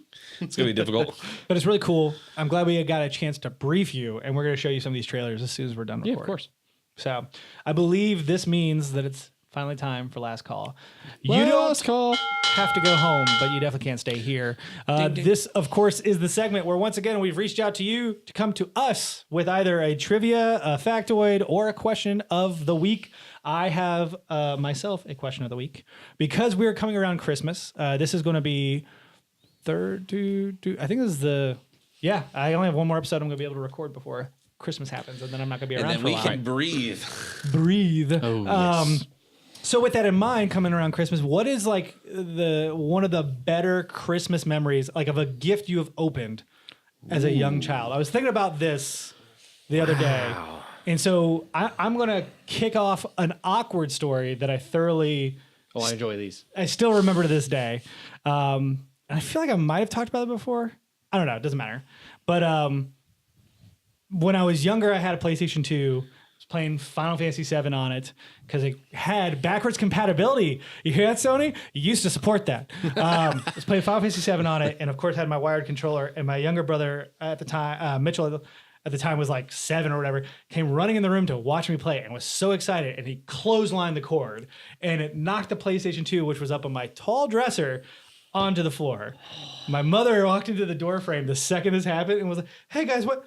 be difficult. But it's really cool. I'm glad we got a chance to brief you, and we're gonna show you some of these trailers as soon as we're done recording. Yeah, of course. So I believe this means that it's finally time for last call. Last call. Have to go home, but you definitely can't stay here. This, of course, is the segment where once again we've reached out to you to come to us with either a trivia, a factoid, or a question of the week. I have myself a question of the week because we're coming around Christmas. This is going to be I think this is I only have one more episode I'm going to be able to record before Christmas happens, and then I'm not going to be And around then for we a while. can breathe. Breathe. Oh, yes. So with that in mind, coming around Christmas, what is like one of the better Christmas memories, like of a gift you have opened as a young child? I was thinking about this the other day, and so I'm going to kick off an awkward story that I thoroughly. Oh, I enjoy these. I still remember to this day. And I feel like I might have talked about it before. I don't know. It doesn't matter. But when I was younger, I had a PlayStation 2. I was playing Final Fantasy 7 on it because it had backwards compatibility. You hear that, Sony? You used to support that. I was playing Final Fantasy 7 on it, and of course had my wired controller. And my younger brother at the time, Mitchell at the time was like 7 or whatever, came running in the room to watch me play and was so excited. And he clotheslined the cord, and it knocked the PlayStation 2, which was up on my tall dresser, onto the floor. My mother walked into the door frame the second this happened and was like, "Hey guys, what?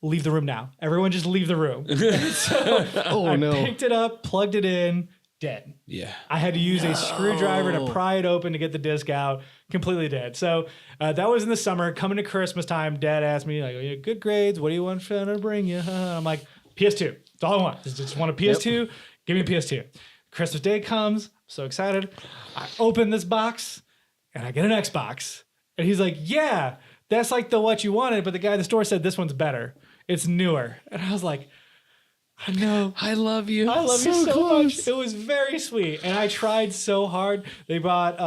Leave the room now. Everyone just leave the room." So I picked it up, plugged it in, dead. Yeah. I had to use a screwdriver to pry it open to get the disc out, completely dead. So that was in the summer. Coming to Christmas time, Dad asked me, like, "You good grades? What do you want to bring you?" I'm like, "PS2. That's all I want. Just want a PS2. Give me a PS2. Christmas Day comes. I'm so excited. I open this box and I get an Xbox. And he's like, "Yeah, that's like the what you wanted, but the guy at the store said this one's better. It's newer." And I was like, "I know. I love you. I love you so much." It was very sweet. And I tried so hard. They bought,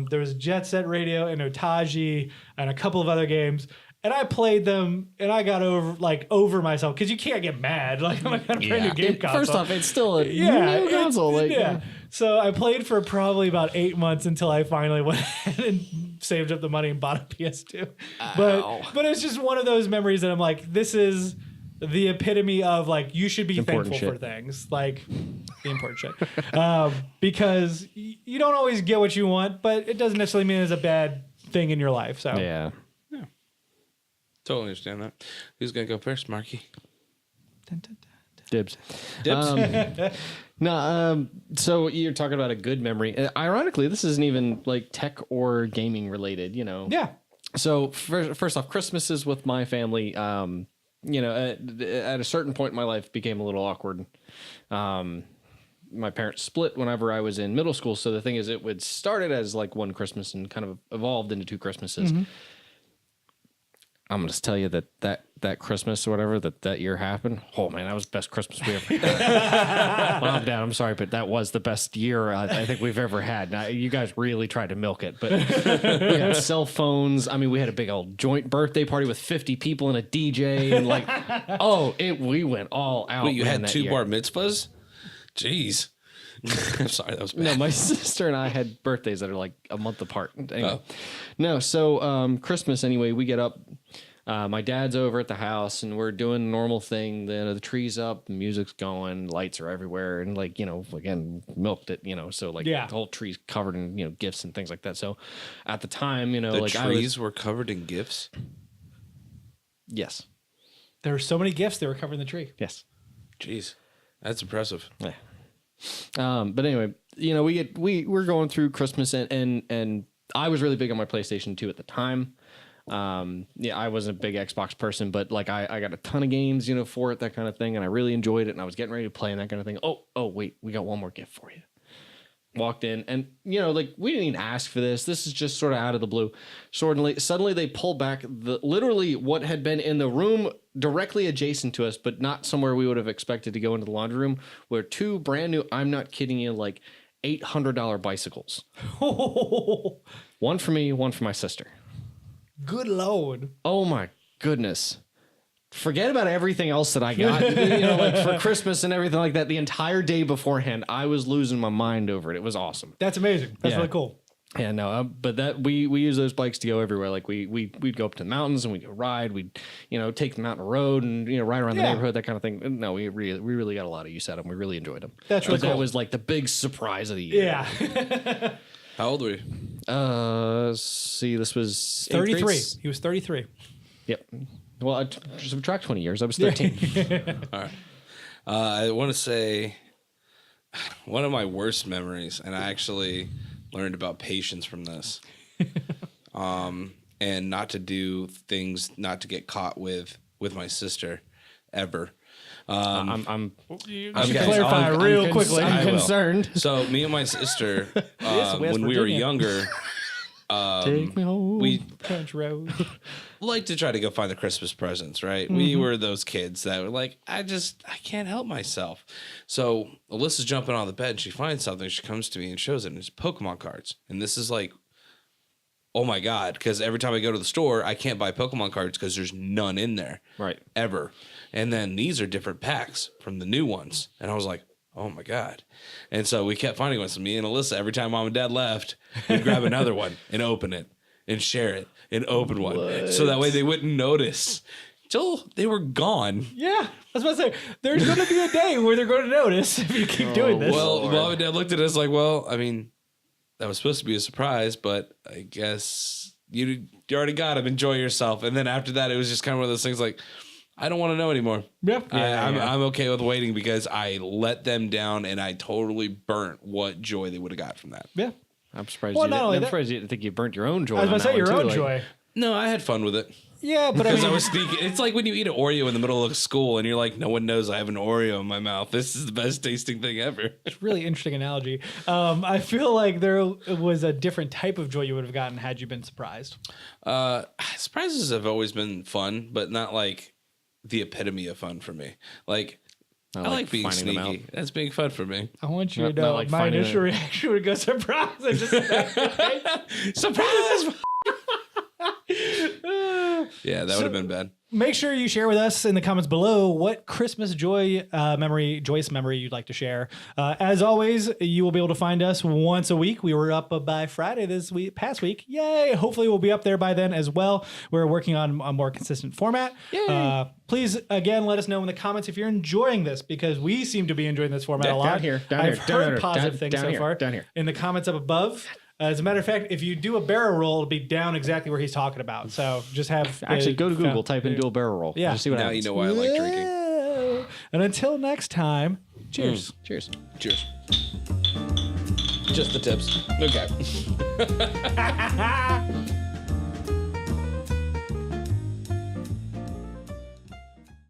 there was Jet Set Radio and Otaji and a couple of other games. And I played them and I got over myself because you can't get mad. Like, I'm like, a brand new game console. First off, it's still a Yeah, new console. Like, yeah. So I played for probably about 8 months until I finally went ahead and saved up the money and bought a PS2. But it's just one of those memories that I'm like, this is the epitome of like, you should be Important thankful shit. for things, like the important shit, because you don't always get what you want, but it doesn't necessarily mean it's a bad thing in your life. So yeah. Totally understand that. Who's going to go first, Marky? Dibs. Dibs. No, so you're talking about a good memory. Ironically, this isn't even like tech or gaming related, you know. Yeah. So first off, Christmases with my family, you know, at a certain point in my life became a little awkward. My parents split whenever I was in middle school. So the thing is, it started as like one Christmas and kind of evolved into 2 Christmases. Mm-hmm. I'm going to tell you that Christmas or whatever that year happened. Oh man, that was the best Christmas we ever had. Mom, Dad, I'm sorry, but that was the best year I think we've ever had. Now, you guys really tried to milk it, but we had cell phones. I mean, we had a big old joint birthday party with 50 people and a DJ, and like, we went all out. Wait, you had that 2 year. bar mitzvahs? Jeez. I'm sorry, that was bad. No, my sister and I had birthdays that are like a month apart. Anyway. No, so Christmas anyway, we get up. My dad's over at the house and we're doing a normal thing. The tree's up, the music's going, lights are everywhere, and like, you know, again, milked it, you know, so like the whole tree's covered in, you know, gifts and things like that. So at the time, you know, The like trees were covered in gifts? Yes. There were so many gifts they were covering the tree. Yes. Jeez. That's impressive. Yeah. But anyway, you know, we're going through Christmas and I was really big on my PlayStation 2 at the time. Yeah, I wasn't a big Xbox person, but like I got a ton of games, you know, for it, that kind of thing. And I really enjoyed it. And I was getting ready to play and that kind of thing. Oh, wait, we got one more gift for you. Walked in and, you know, like we didn't even ask for this. This is just sort of out of the blue. Suddenly they pulled back literally what had been in the room directly adjacent to us, but not somewhere we would have expected to go into the laundry room, were 2 brand new, I'm not kidding you, like $800 bicycles. One for me, one for my sister. Good Lord. Oh my goodness. Forget about everything else that I got, you know, like for Christmas and everything like that. The entire day beforehand, I was losing my mind over it. It was awesome. That's amazing. That's really cool. Yeah, no, but that we use those bikes to go everywhere. Like we'd go up to the mountains and we'd go ride. We'd, you know, take the mountain road and, you know, ride around the neighborhood, that kind of thing. No, we really got a lot of use out of them. We really enjoyed them. That's really cool. That was like the big surprise of the year. Yeah. How old were you? See, this was 33. He was 33. Yep. Well, I subtract 20 years. I was 13. All right. I want to say one of my worst memories, and I actually learned about patience from this, and not to do things, not to get caught with my sister ever. I'm You should clarify real quickly. I'm concerned. So me and my sister, West when we were Virginia. younger, Take me home. we Country road. like to try to go find the Christmas presents, right? We were those kids that were like, I can't help myself. So Alyssa's jumping on the bed and she finds something. She comes to me and shows it, and it's Pokemon cards. And this is like, oh my God, because every time I go to the store, I can't buy Pokemon cards because there's none in there. Right. Ever. And then these are different packs from the new ones. And I was like, oh my God. And so we kept finding ones. Me and Alyssa, every time mom and dad left, we'd grab another one and open it and share it and open one. So that way they wouldn't notice till they were gone. Yeah, I was about to say, there's going to be a day where they're going to notice if you keep doing this. Well, mom and dad looked at us like, well, I mean, that was supposed to be a surprise, but I guess you already got them. Enjoy yourself. And then after that, it was just kind of one of those things like, I don't want to know anymore. Yeah. I'm okay with waiting because I let them down and I totally burnt what joy they would have got from that. Yeah. I'm surprised. Well, not only I'm that- surprised you didn't think you burnt your own joy. I was about to say your own too, joy. No, I had fun with it. Yeah, but I Because mean, I was sneaking. It's like when you eat an Oreo in the middle of school and you're like, no one knows I have an Oreo in my mouth. This is the best tasting thing ever. it's a really interesting analogy. I feel like there was a different type of joy you would have gotten had you been surprised. Surprises have always been fun, but not like the epitome of fun for me. Like, I like being finding them sneaky. That's being fun for me. I want you Not- to not know like my finding initial a- reaction would go surprise. I just Surprise! Yeah, that would have been bad. Make sure you share with us in the comments below what Christmas joyous memory you'd like to share. As always, you will be able to find us once a week. We were up by Friday past week. Yay! Hopefully we'll be up there by then as well. We're working on a more consistent format. Please, again, let us know in the comments if you're enjoying this, because we seem to be enjoying this format a lot. Down here, I've heard positive down things so here, far. down here. In the comments up above. As a matter of fact, if you do a barrel roll, it'll be down exactly where he's talking about. So just have Actually, go to Google, type in do a barrel roll. Yeah. Just see what Now happens. you know why I like drinking. And until next time, cheers. Cheers. Cheers. Just the tips. Okay.